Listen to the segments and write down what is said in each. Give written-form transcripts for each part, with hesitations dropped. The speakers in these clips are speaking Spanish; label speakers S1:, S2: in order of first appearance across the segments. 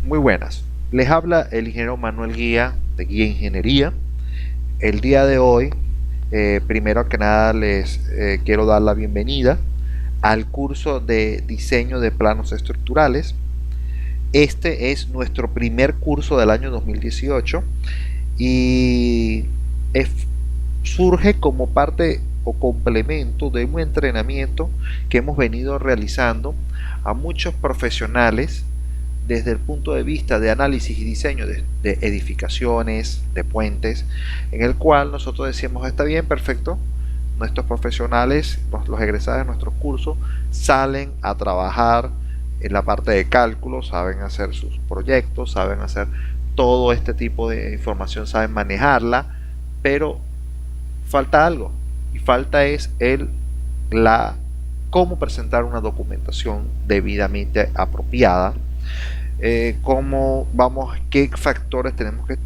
S1: Muy buenas. Les habla el ingeniero Manuel Guía de Guía Ingeniería. El día de hoy, primero que nada, les quiero dar la bienvenida al curso de diseño de planos estructurales. Este es nuestro primer curso del año 2018 y es, surge como parte o complemento de un entrenamiento que hemos venido realizando a muchos profesionales desde el punto de vista de análisis y diseño de edificaciones, de puentes, en el cual nosotros decíamos, está bien, perfecto, nuestros profesionales, los egresados de nuestros cursos, salen a trabajar en la parte de cálculo, saben hacer sus proyectos, saben hacer todo este tipo de información, saben manejarla, pero falta algo, y falta es cómo presentar una documentación debidamente apropiada, qué factores tenemos que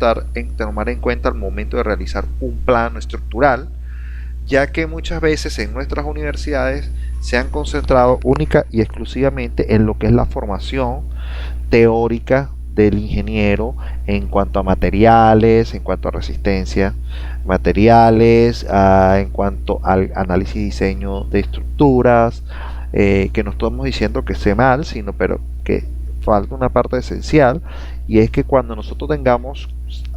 S1: tomar en cuenta al momento de realizar un plano estructural, ya que muchas veces en nuestras universidades se han concentrado única y exclusivamente en lo que es la formación teórica del ingeniero en cuanto a materiales, en cuanto a resistencia, materiales, en cuanto al análisis y diseño de estructuras, que no estamos diciendo que esté mal, sino pero que falta una parte esencial, y es que cuando nosotros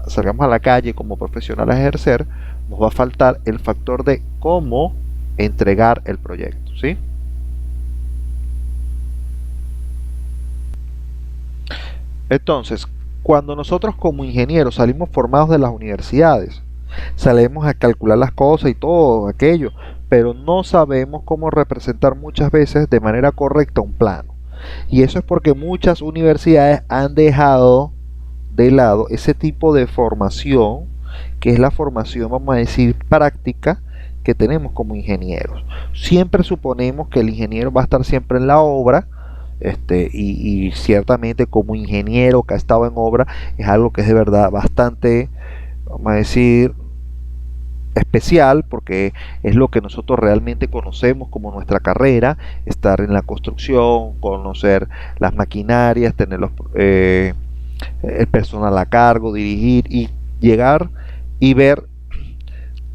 S1: salgamos a la calle como profesionales a ejercer, nos va a faltar el factor de cómo entregar el proyecto, ¿sí? Entonces, cuando nosotros como ingenieros salimos formados de las universidades, salimos a calcular las cosas y todo aquello, pero no sabemos cómo representar muchas veces de manera correcta un plano. Y eso es porque muchas universidades han dejado de lado ese tipo de formación, que es la formación, vamos a decir, práctica que tenemos como ingenieros. Siempre suponemos que el ingeniero va a estar siempre en la obra, y ciertamente como ingeniero que ha estado en obra es algo que es de verdad bastante, vamos a decir, especial, porque es lo que nosotros realmente conocemos como nuestra carrera, estar en la construcción, conocer las maquinarias, tener el personal a cargo, dirigir y llegar y ver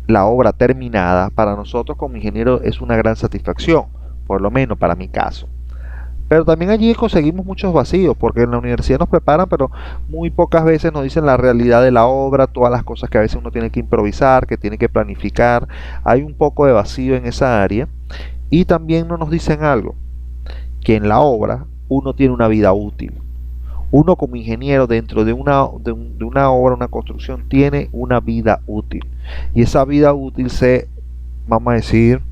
S1: la obra terminada. Para nosotros como ingenieros es una gran satisfacción, por lo menos para mi caso. Pero también allí conseguimos muchos vacíos, porque en la universidad nos preparan, pero muy pocas veces nos dicen la realidad de la obra, todas las cosas que a veces uno tiene que improvisar, que tiene que planificar. Hay un poco de vacío en esa área. Y también no nos dicen algo, que en la obra uno tiene una vida útil. Uno como ingeniero dentro de una obra, una construcción, tiene una vida útil. Y esa vida útil vamos a decir,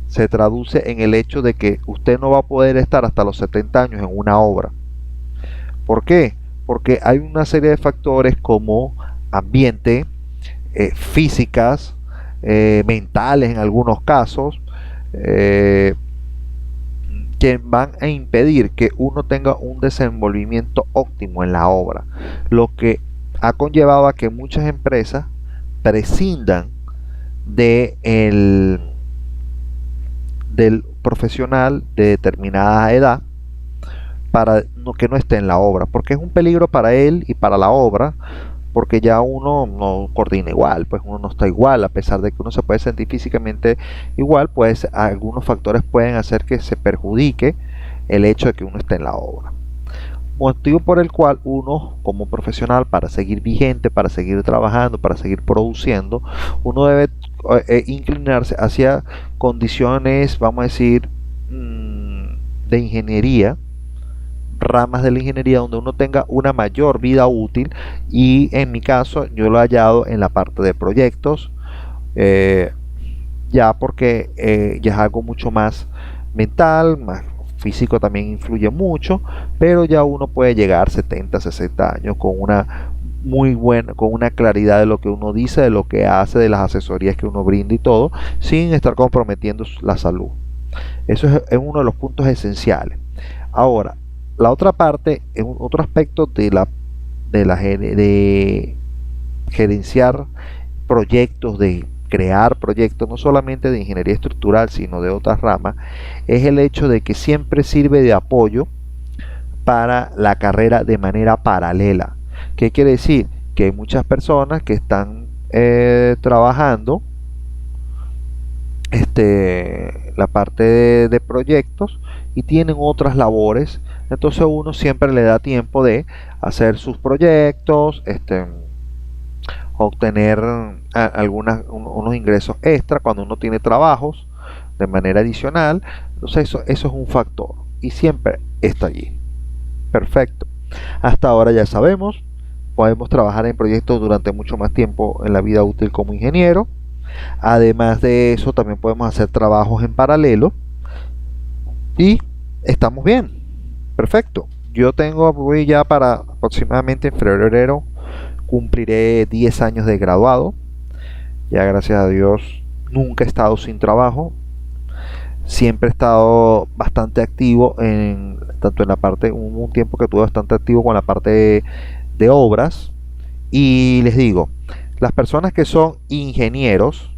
S1: se traduce en el hecho de que usted no va a poder estar hasta los 70 años en una obra. ¿Por qué? Porque hay una serie de factores como ambiente, físicas, mentales en algunos casos, que van a impedir que uno tenga un desenvolvimiento óptimo en la obra, lo que ha conllevado a que muchas empresas prescindan del profesional de determinada edad para que no esté en la obra, porque es un peligro para él y para la obra, porque ya uno no coordina igual, pues uno no está igual, a pesar de que uno se puede sentir físicamente igual, pues algunos factores pueden hacer que se perjudique el hecho de que uno esté en la obra. Motivo por el cual uno como profesional, para seguir vigente, para seguir trabajando, para seguir produciendo, uno debe inclinarse hacia condiciones, vamos a decir, de ingeniería, ramas de la ingeniería donde uno tenga una mayor vida útil, y en mi caso yo lo he hallado en la parte de proyectos, ya porque ya es algo mucho más mental, más físico también influye mucho, pero ya uno puede llegar 70, 60 años con una muy buena, con una claridad de lo que uno dice, de lo que hace, de las asesorías que uno brinda y todo, sin estar comprometiendo la salud. Eso es uno de los puntos esenciales. Ahora, la otra parte, es otro aspecto de gerenciar proyectos, de crear proyectos, no solamente de ingeniería estructural, sino de otras ramas, es el hecho de que siempre sirve de apoyo para la carrera de manera paralela. ¿Qué quiere decir? Que hay muchas personas que están trabajando la parte de proyectos y tienen otras labores, entonces uno siempre le da tiempo de hacer sus proyectos, obtener unos ingresos extra cuando uno tiene trabajos de manera adicional. Entonces eso es un factor y siempre está allí. Perfecto. Hasta ahora ya sabemos, podemos trabajar en proyectos durante mucho más tiempo en la vida útil como ingeniero. Además de eso, también podemos hacer trabajos en paralelo y estamos bien. Perfecto. Voy ya para aproximadamente en febrero, cumpliré 10 años de graduado. Ya gracias a Dios nunca he estado sin trabajo. Siempre he estado bastante activo tanto en la parte, hubo un tiempo que estuve bastante activo con la parte de obras. Y les digo, las personas que son ingenieros,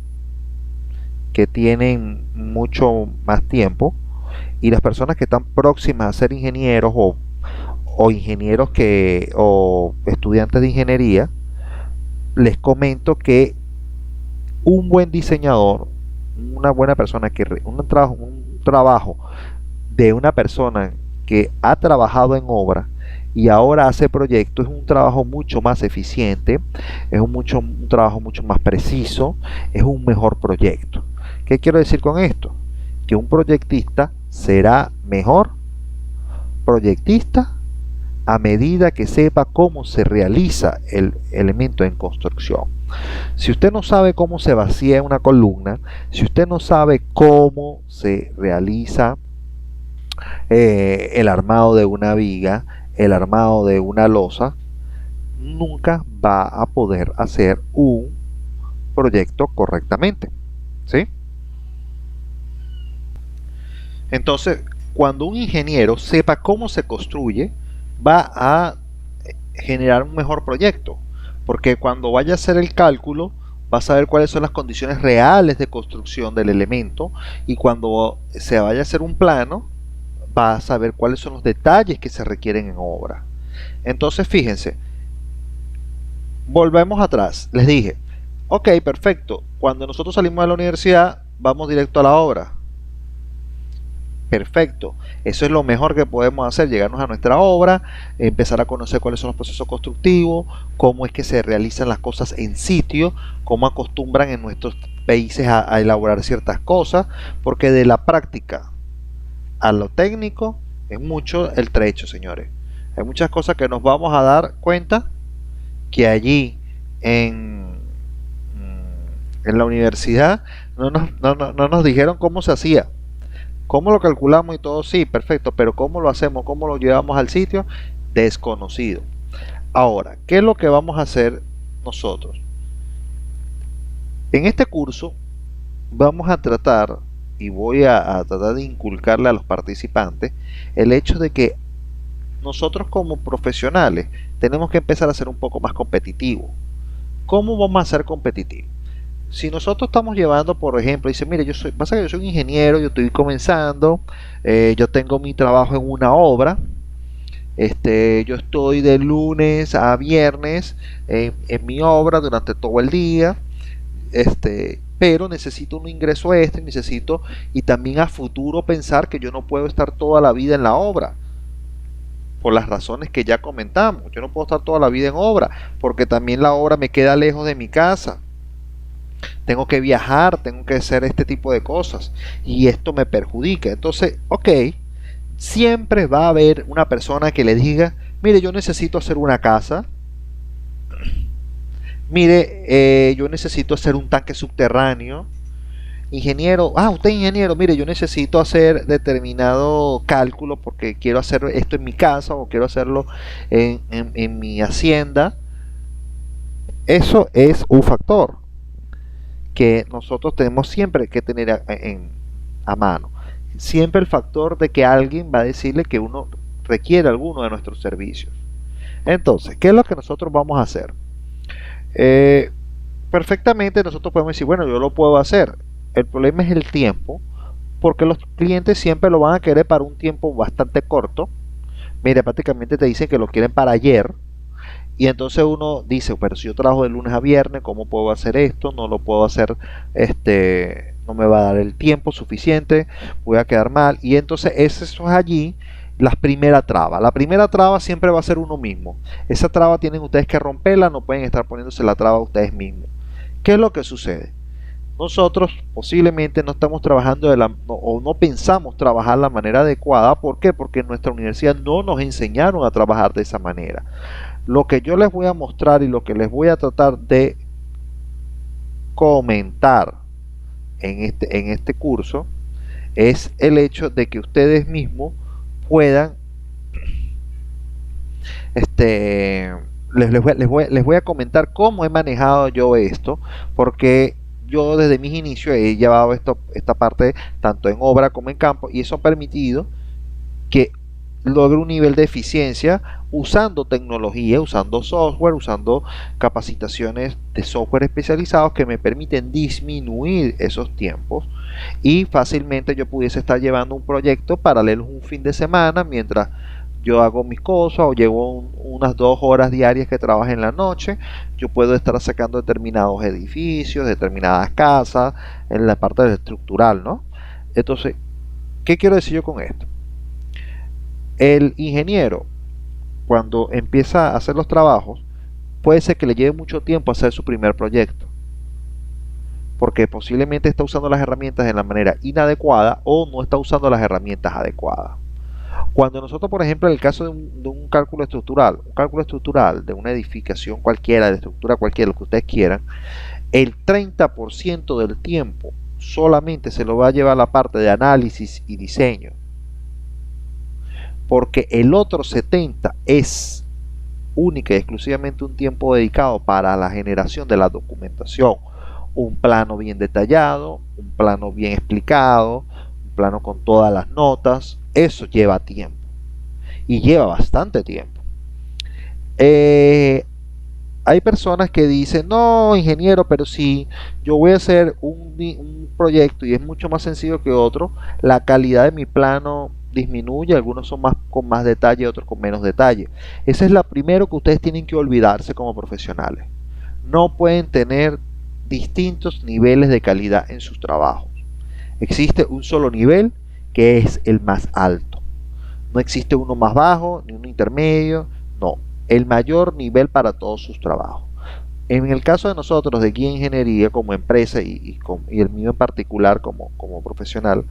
S1: que tienen mucho más tiempo, y las personas que están próximas a ser ingenieros o ingenieros o estudiantes de ingeniería, les comento que un buen diseñador, una buena persona un trabajo de una persona que ha trabajado en obra y ahora hace proyectos, es un trabajo mucho más eficiente, es un trabajo mucho más preciso, es un mejor proyecto. ¿Qué quiero decir con esto? Que un proyectista será mejor proyectista a medida que sepa cómo se realiza el elemento en construcción. Si usted no sabe cómo se vacía una columna, si usted no sabe cómo se realiza el armado de una viga, el armado de una losa, nunca va a poder hacer un proyecto correctamente, ¿sí? Entonces, cuando un ingeniero sepa cómo se construye, va a generar un mejor proyecto, porque cuando vaya a hacer el cálculo va a saber cuáles son las condiciones reales de construcción del elemento, y cuando se vaya a hacer un plano va a saber cuáles son los detalles que se requieren en obra. Entonces fíjense, volvemos atrás, les dije, ok, perfecto, cuando nosotros salimos de la universidad vamos directo a la obra. Perfecto, eso es lo mejor que podemos hacer, llegarnos a nuestra obra, empezar a conocer cuáles son los procesos constructivos, cómo es que se realizan las cosas en sitio, cómo acostumbran en nuestros países a elaborar ciertas cosas, porque de la práctica a lo técnico es mucho el trecho, señores. Hay muchas cosas que nos vamos a dar cuenta que allí en la universidad no nos dijeron cómo se hacía. ¿Cómo lo calculamos y todo? Sí, perfecto, pero ¿cómo lo hacemos? ¿Cómo lo llevamos al sitio? Desconocido. Ahora, ¿qué es lo que vamos a hacer nosotros? En este curso vamos a tratar, y voy a tratar de inculcarle a los participantes, el hecho de que nosotros como profesionales tenemos que empezar a ser un poco más competitivos. ¿Cómo vamos a ser competitivos? Si nosotros estamos llevando, por ejemplo, dice, mire, pasa que yo soy un ingeniero, yo estoy comenzando, yo tengo mi trabajo en una obra, yo estoy de lunes a viernes en mi obra durante todo el día, pero necesito un ingreso extra, y también a futuro pensar que yo no puedo estar toda la vida en la obra, por las razones que ya comentamos. Yo no puedo estar toda la vida en obra, porque también la obra me queda lejos de mi casa. Tengo que viajar, tengo que hacer este tipo de cosas y esto me perjudica. Entonces, ok, siempre va a haber una persona que le diga, mire, yo necesito hacer una casa, mire, yo necesito hacer un tanque subterráneo. Ingeniero, usted es ingeniero, mire, yo necesito hacer determinado cálculo porque quiero hacer esto en mi casa o quiero hacerlo en mi hacienda. Eso es un factor que nosotros tenemos siempre que tener a mano. Siempre el factor de que alguien va a decirle que uno requiere alguno de nuestros servicios. Entonces, ¿qué es lo que nosotros vamos a hacer? Perfectamente nosotros podemos decir, bueno, yo lo puedo hacer. El problema es el tiempo, porque los clientes siempre lo van a querer para un tiempo bastante corto, Mira, prácticamente te dicen que lo quieren para ayer. Y entonces uno dice, pero si yo trabajo de lunes a viernes, ¿cómo puedo hacer esto? No lo puedo hacer, no me va a dar el tiempo suficiente, voy a quedar mal. Y entonces eso es allí la primera traba. La primera traba siempre va a ser uno mismo. Esa traba tienen ustedes que romperla, no pueden estar poniéndose la traba ustedes mismos. ¿Qué es lo que sucede? Nosotros posiblemente no estamos trabajando o no pensamos trabajar de la manera adecuada. ¿Por qué? Porque en nuestra universidad no nos enseñaron a trabajar de esa manera. Lo que yo les voy a mostrar y lo que les voy a tratar de comentar en este curso es el hecho de que ustedes mismos puedan, les voy a comentar cómo he manejado yo esto, porque yo desde mis inicios he llevado esta parte tanto en obra como en campo, y eso ha permitido que logre un nivel de eficiencia usando tecnología, usando software, usando capacitaciones de software especializados que me permiten disminuir esos tiempos, y fácilmente yo pudiese estar llevando un proyecto paralelo un fin de semana mientras yo hago mis cosas, o llevo unas 2 horas diarias que trabajo en la noche. Yo puedo estar sacando determinados edificios, determinadas casas, en la parte estructural, ¿no? Entonces, ¿qué quiero decir yo con esto? El ingeniero, cuando empieza a hacer los trabajos, puede ser que le lleve mucho tiempo hacer su primer proyecto, porque posiblemente está usando las herramientas de la manera inadecuada o no está usando las herramientas adecuadas. Cuando nosotros, por ejemplo, en el caso de un cálculo estructural de una edificación cualquiera, de estructura cualquiera, lo que ustedes quieran, el 30% del tiempo solamente se lo va a llevar la parte de análisis y diseño, porque el otro 70% es única y exclusivamente un tiempo dedicado para la generación de la documentación, un plano bien detallado, un plano bien explicado, un plano con todas las notas. Eso lleva tiempo, y lleva bastante tiempo. Hay personas que dicen, no, ingeniero, pero si yo voy a hacer un proyecto y es mucho más sencillo que otro, la calidad de mi plano disminuye, algunos son más con más detalle, otros con menos detalle. Esa es la primero que ustedes tienen que olvidarse como profesionales. No pueden tener distintos niveles de calidad en sus trabajos. Existe un solo nivel, que es el más alto. No existe uno más bajo ni uno intermedio, no, el mayor nivel para todos sus trabajos. En el caso de nosotros de Guía Ingeniería como empresa y el mío en particular como profesional,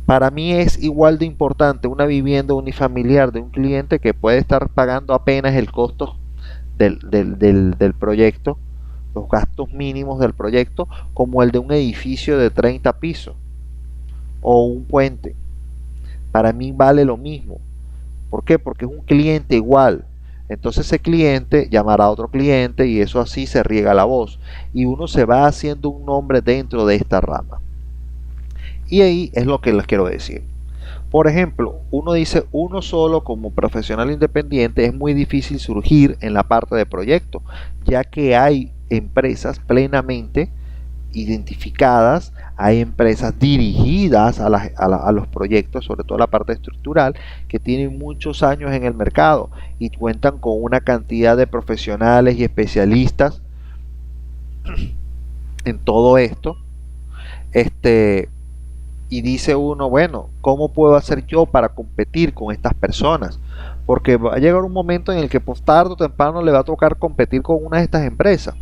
S1: para mí es igual de importante una vivienda unifamiliar de un cliente que puede estar pagando apenas el costo del proyecto, los gastos mínimos del proyecto, como el de un edificio de 30 pisos o un puente. Para mí vale lo mismo. ¿Por qué? Porque es un cliente igual. Entonces ese cliente llamará a otro cliente, y eso así se riega la voz, y uno se va haciendo un nombre dentro de esta rama. Y ahí es lo que les quiero decir. Por ejemplo, uno dice, uno solo como profesional independiente es muy difícil surgir en la parte de proyecto, ya que hay empresas plenamente identificadas, hay empresas dirigidas a los proyectos, sobre todo la parte estructural, que tienen muchos años en el mercado y cuentan con una cantidad de profesionales y especialistas en todo esto. Y dice uno, bueno, ¿cómo puedo hacer yo para competir con estas personas? Porque va a llegar un momento en el que pues, tarde o temprano le va a tocar competir con una de estas empresas.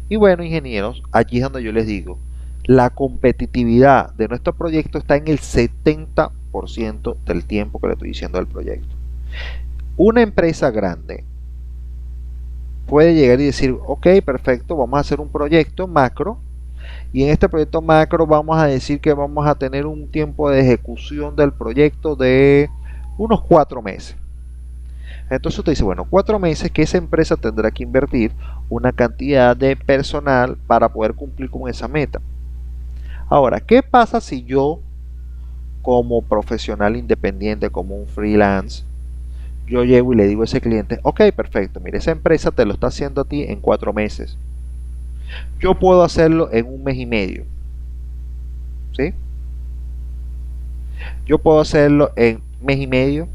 S1: Y bueno, ingenieros, allí es donde yo les digo, la competitividad de nuestro proyecto está en el 70% del tiempo que le estoy diciendo del proyecto. Una empresa grande puede llegar y decir, ok, perfecto, vamos a hacer un proyecto macro, y en este proyecto macro vamos a decir que vamos a tener un tiempo de ejecución del proyecto de unos 4 meses. Entonces usted dice, bueno, 4 meses que esa empresa tendrá que invertir una cantidad de personal para poder cumplir con esa meta. Ahora, ¿qué pasa si yo, como profesional independiente, como un freelance, yo llego y le digo a ese cliente, ok, perfecto, mire, esa empresa te lo está haciendo a ti en 4 meses. Yo puedo hacerlo en 1 mes y medio. ¿Sí? Yo puedo hacerlo en 1 mes y medio.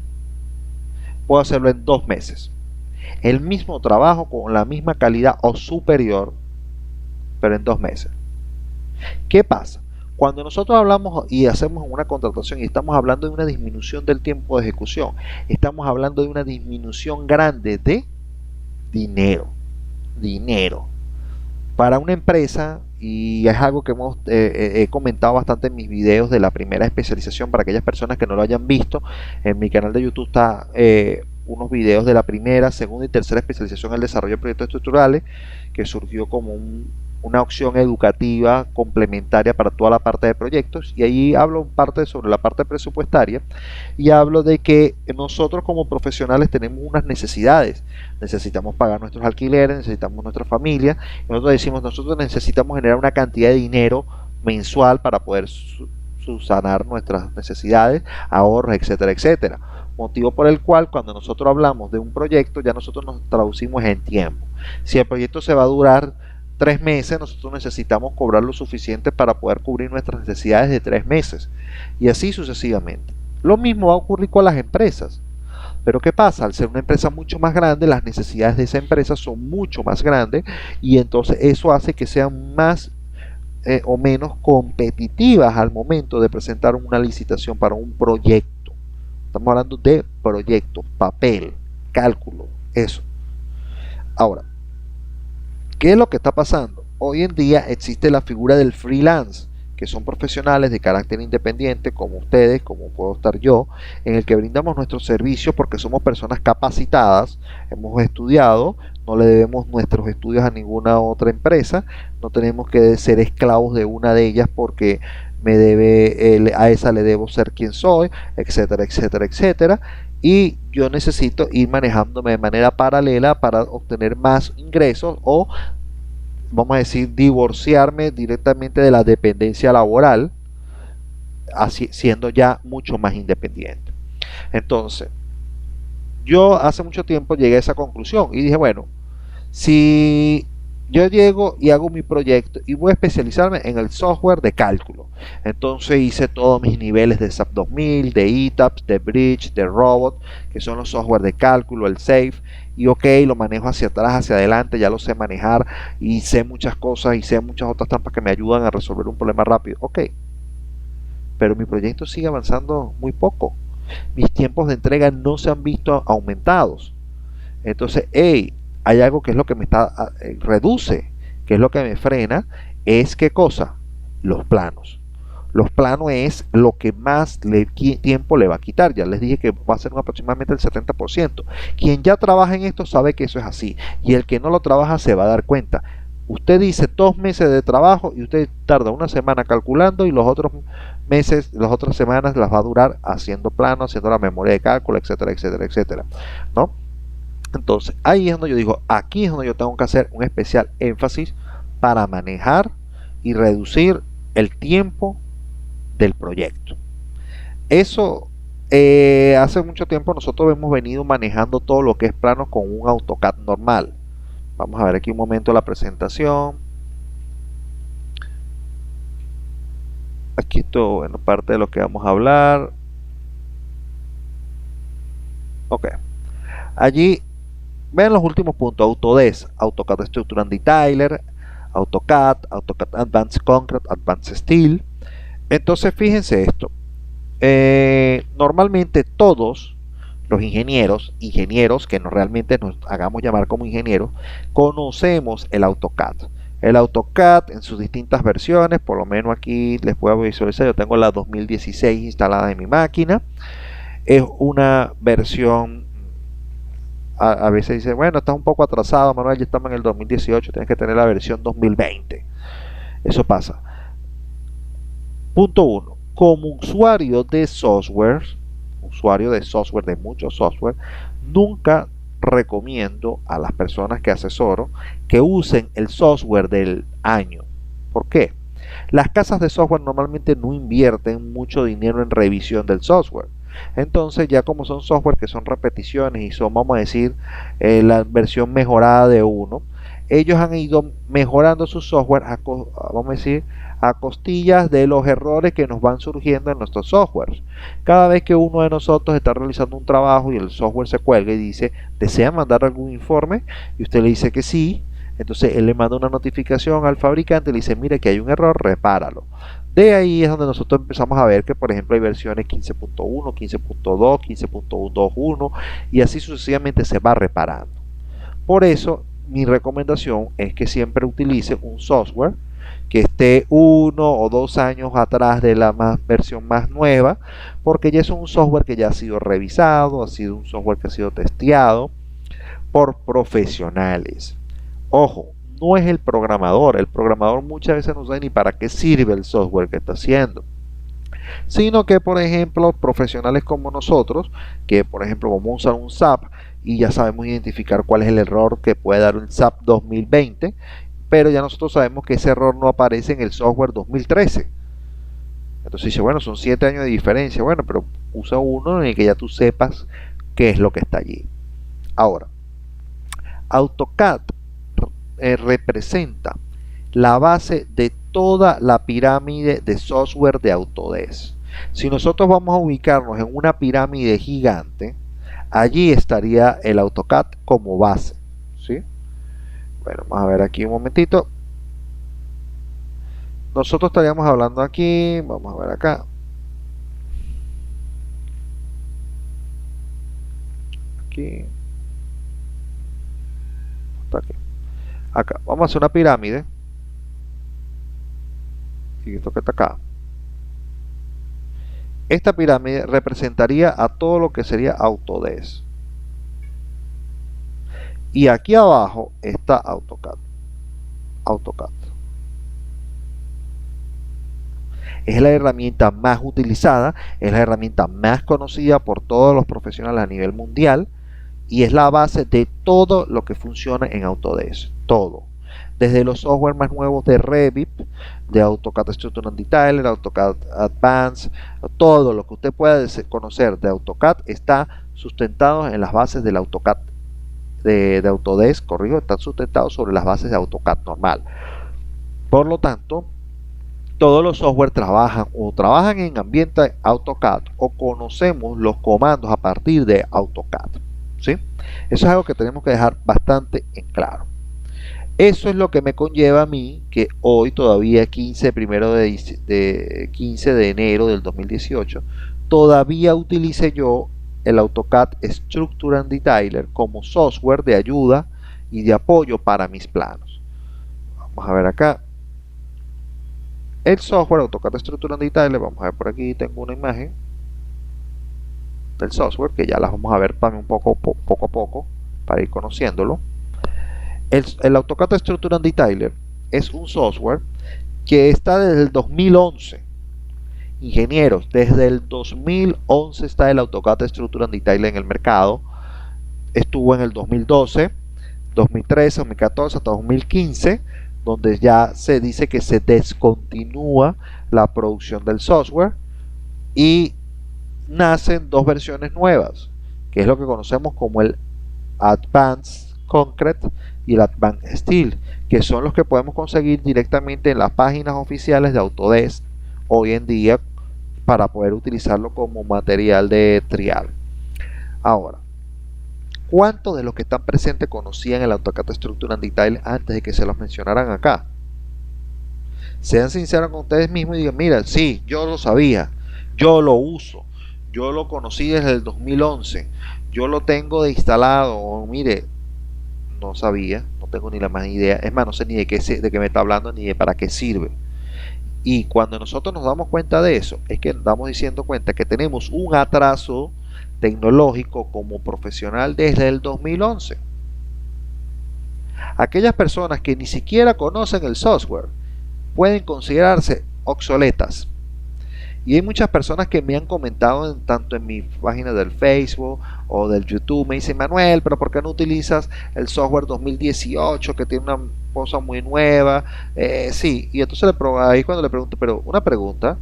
S1: puedo hacerlo en 2 meses. El mismo trabajo con la misma calidad o superior, pero en 2 meses. ¿Qué pasa? Cuando nosotros hablamos y hacemos una contratación y estamos hablando de una disminución del tiempo de ejecución, estamos hablando de una disminución grande de dinero. Dinero. Para una empresa, y es algo que he comentado bastante en mis videos de la primera especialización, para aquellas personas que no lo hayan visto, en mi canal de YouTube está unos videos de la primera, segunda y tercera especialización en el desarrollo de proyectos estructurales, que surgió como una opción educativa complementaria para toda la parte de proyectos, y ahí hablo parte sobre la parte presupuestaria y hablo de que nosotros como profesionales tenemos unas necesidades. Necesitamos pagar nuestros alquileres, necesitamos nuestra familia, y nosotros decimos, nosotros necesitamos generar una cantidad de dinero mensual para poder subsanar nuestras necesidades, ahorros, etcétera, etcétera. Motivo por el cual cuando nosotros hablamos de un proyecto, ya nosotros nos traducimos en tiempo. Si el proyecto se va a durar 3 meses, nosotros necesitamos cobrar lo suficiente para poder cubrir nuestras necesidades de 3 meses, y así sucesivamente. Lo mismo va a ocurrir con las empresas. Pero ¿qué pasa? Al ser una empresa mucho más grande, las necesidades de esa empresa son mucho más grandes, y entonces eso hace que sean más o menos competitivas al momento de presentar una licitación para un proyecto. Estamos hablando de proyecto, papel, cálculo, eso. Ahora, ¿qué es lo que está pasando? Hoy en día existe la figura del freelance, que son profesionales de carácter independiente, como ustedes, como puedo estar yo, en el que brindamos nuestros servicios porque somos personas capacitadas, hemos estudiado, no le debemos nuestros estudios a ninguna otra empresa, no tenemos que ser esclavos de una de ellas porque a esa le debo ser quien soy, etcétera, etcétera, etcétera. Y yo necesito ir manejándome de manera paralela para obtener más ingresos, o vamos a decir, divorciarme directamente de la dependencia laboral, así, siendo ya mucho más independiente. Entonces, yo hace mucho tiempo llegué a esa conclusión y dije, bueno, si yo llego y hago mi proyecto y voy a especializarme en el software de cálculo, entonces hice todos mis niveles de SAP 2000, de ETABS, de Bridge, de Robot, que son los software de cálculo, el SAFE, y ok, lo manejo hacia atrás, hacia adelante, ya lo sé manejar y sé muchas cosas y sé muchas otras trampas que me ayudan a resolver un problema rápido, ok, pero mi proyecto sigue avanzando muy poco, mis tiempos de entrega no se han visto aumentados. Entonces, hey, hay algo que es lo que me reduce, que es lo que me frena, es ¿qué cosa? Los planos. Los planos es lo que más tiempo le va a quitar. Ya les dije que va a ser aproximadamente el 70%. Quien ya trabaja en esto sabe que eso es así, y el que no lo trabaja se va a dar cuenta. Usted dice 2 meses de trabajo y usted tarda una semana calculando, y los otros meses, las otras semanas las va a durar haciendo planos, haciendo la memoria de cálculo, etcétera, etcétera, etcétera, ¿no? Entonces, ahí es donde yo digo, aquí es donde yo tengo que hacer un especial énfasis para manejar y reducir el tiempo del proyecto. Eso, hace mucho tiempo nosotros hemos venido manejando todo lo que es planos con un AutoCAD normal. Vamos a ver aquí un momento la presentación. Aquí esto, bueno, parte de lo que vamos a hablar. Ok. Allí ven los últimos puntos: Autodesk, AutoCAD Structure and Detailer, AutoCAD, AutoCAD Advanced Concrete, Advanced Steel. Entonces fíjense esto, normalmente todos los ingenieros que realmente nos hagamos llamar como ingenieros, conocemos el AutoCAD. El AutoCAD en sus distintas versiones, por lo menos aquí les puedo visualizar, yo tengo la 2016 instalada en mi máquina. Es una versión, a veces dice, bueno, está un poco atrasado, Manuel, ya estamos en el 2018, tienes que tener la versión 2020. Eso pasa. Punto 1. Como usuario de software, de muchos software, nunca recomiendo a las personas que asesoro que usen el software del año. ¿Por qué? Las casas de software normalmente no invierten mucho dinero en revisión del software. Entonces, ya como son software que son repeticiones y son, vamos a decir, la versión mejorada de uno, ellos han ido mejorando su software vamos a decir, a costillas de los errores que nos van surgiendo en nuestros softwares. Cada vez que uno de nosotros está realizando un trabajo y el software se cuelga y dice, ¿desea mandar algún informe? Y usted le dice que sí. Entonces él le manda una notificación al fabricante y le dice, mire que hay un error, repáralo. De ahí es donde nosotros empezamos a ver que, por ejemplo, hay versiones 15.1, 15.2, 15.21 y así sucesivamente se va reparando. Por eso, mi recomendación es que siempre utilice un software que esté 1 o 2 años atrás de la versión más nueva, porque ya es un software que ya ha sido revisado, ha sido un software que ha sido testeado por profesionales. Ojo, no es el programador muchas veces no sabe ni para qué sirve el software que está haciendo, sino que, por ejemplo, profesionales como nosotros, que por ejemplo vamos a usar un SAP y ya sabemos identificar cuál es el error que puede dar un SAP 2020, pero ya nosotros sabemos que ese error no aparece en el software 2013. Entonces dice, bueno, son 7 años de diferencia. Bueno, pero usa uno en el que ya tú sepas qué es lo que está allí. Ahora, AutoCAD representa la base de toda la pirámide de software de Autodesk. Si nosotros vamos a ubicarnos en una pirámide gigante, allí estaría el AutoCAD como base, ¿sí? Bueno, vamos a ver aquí un momentito. Nosotros estaríamos hablando aquí, vamos a ver acá. Aquí. Está aquí. Acá, vamos a hacer una pirámide. Y esto que está acá. Esta pirámide representaría a todo lo que sería Autodesk. Y aquí abajo está AutoCAD. AutoCAD. Es la herramienta más utilizada, es la herramienta más conocida por todos los profesionales a nivel mundial y es la base de todo lo que funciona en Autodesk. Todo. Desde los software más nuevos de Revit, de AutoCAD Structural Detailer, AutoCAD Advanced, todo lo que usted pueda conocer de AutoCAD está sustentado en las bases del AutoCAD de Autodesk, corrijo, están sustentados sobre las bases de AutoCAD normal. Por lo tanto, todos los software trabajan en ambiente AutoCAD o conocemos los comandos a partir de AutoCAD, ¿sí? Eso es algo que tenemos que dejar bastante en claro. Eso es lo que me conlleva a mí que hoy todavía 15 de enero del 2018 todavía utilice yo el AutoCAD Structural Detailer como software de ayuda y de apoyo para mis planos. Vamos a ver acá el software AutoCAD Structural Detailer. Vamos a ver por aquí, tengo una imagen del software que ya las vamos a ver también poco a poco para ir conociéndolo. El AutoCAD Structural Detailer es un software que está desde el 2011. Ingenieros, desde el 2011 está el AutoCAD Structural Detailer en el mercado. Estuvo en el 2012, 2013, 2014 hasta 2015, donde ya se dice que se descontinúa la producción del software y nacen dos versiones nuevas, que es lo que conocemos como el Advanced Concrete y el Advanced Steel, que son los que podemos conseguir directamente en las páginas oficiales de Autodesk hoy en día para poder utilizarlo como material de trial. Ahora, ¿cuántos de los que están presentes conocían el AutoCAD Structural Detailer antes de que se los mencionaran acá? Sean sinceros con ustedes mismos y digan, mira, sí, yo lo sabía, yo lo uso, yo lo conocí desde el 2011, yo lo tengo de instalado, o mire, no sabía, no tengo ni la más idea, es más, no sé ni de qué me está hablando ni de para qué sirve. Y cuando nosotros nos damos cuenta de eso, es que nos damos diciendo cuenta que tenemos un atraso tecnológico como profesional desde el 2011. Aquellas personas que ni siquiera conocen el software pueden considerarse obsoletas. Y hay muchas personas que me han comentado tanto en mi página del Facebook o del YouTube, me dicen, Manuel, pero ¿por qué no utilizas el software 2018 que tiene una cosa muy nueva? Sí, y entonces ahí cuando le pregunto, pero una pregunta,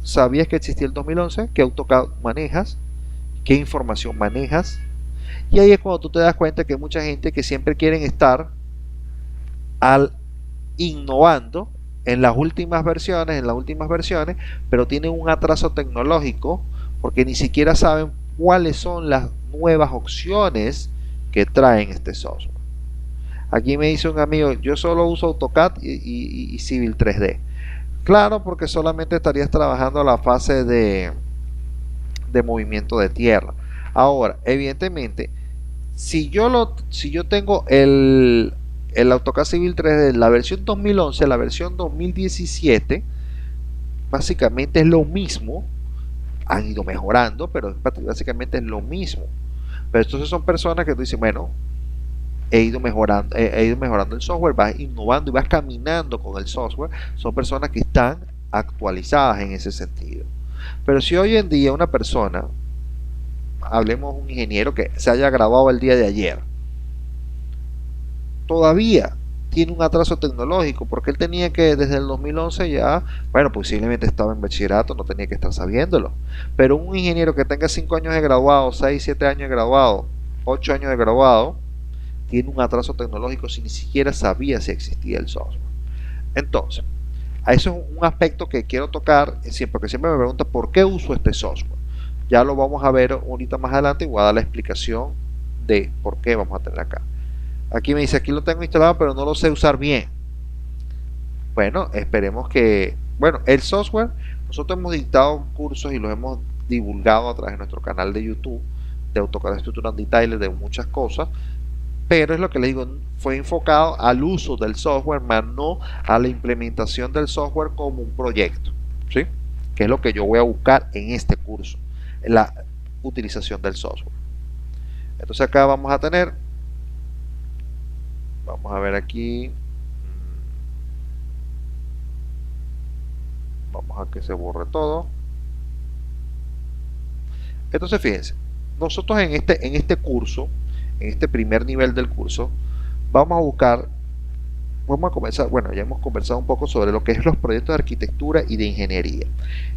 S1: ¿sabías que existía el 2011? ¿Qué AutoCAD manejas? ¿Qué información manejas? Y ahí es cuando tú te das cuenta que hay mucha gente que siempre quieren estar al innovando en las últimas versiones, pero tienen un atraso tecnológico porque ni siquiera saben cuáles son las nuevas opciones que traen este software. Aquí me dice un amigo, yo solo uso AutoCAD y Civil 3D. Claro, porque solamente estarías trabajando la fase de movimiento de tierra. Ahora, evidentemente, si yo tengo el AutoCAD Civil 3D, la versión 2011, la versión 2017, básicamente es lo mismo. Han ido mejorando, pero básicamente es lo mismo. Pero entonces son personas que tú dices, bueno, he ido mejorando el software, vas innovando y vas caminando con el software. Son personas que están actualizadas en ese sentido. Pero si hoy en día una persona, hablemos de un ingeniero que se haya graduado el día de ayer, todavía tiene un atraso tecnológico, porque él tenía que desde el 2011 ya, bueno, posiblemente estaba en bachillerato, no tenía que estar sabiéndolo. Pero un ingeniero que tenga 5 años de graduado, 6, 7 años de graduado, 8 años de graduado, tiene un atraso tecnológico si ni siquiera sabía si existía el software. Entonces, a eso es un aspecto que quiero tocar, porque siempre me preguntan por qué uso este software. Ya lo vamos a ver ahorita más adelante y voy a dar la explicación de por qué vamos a tener acá. Aquí me dice, aquí lo tengo instalado, pero no lo sé usar bien. Bueno, esperemos que... Bueno, el software, nosotros hemos dictado cursos y los hemos divulgado a través de nuestro canal de YouTube, de AutoCAD Structural Detailing, de muchas cosas, pero es lo que les digo, fue enfocado al uso del software, más no a la implementación del software como un proyecto, ¿sí? Que es lo que yo voy a buscar en este curso, la utilización del software. Entonces acá vamos a tener... Vamos a ver aquí. Vamos a que se borre todo. Entonces fíjense, nosotros en este curso, en este primer nivel del curso, vamos a buscar, vamos a comenzar, bueno, ya hemos conversado un poco sobre lo que es los proyectos de arquitectura y de ingeniería.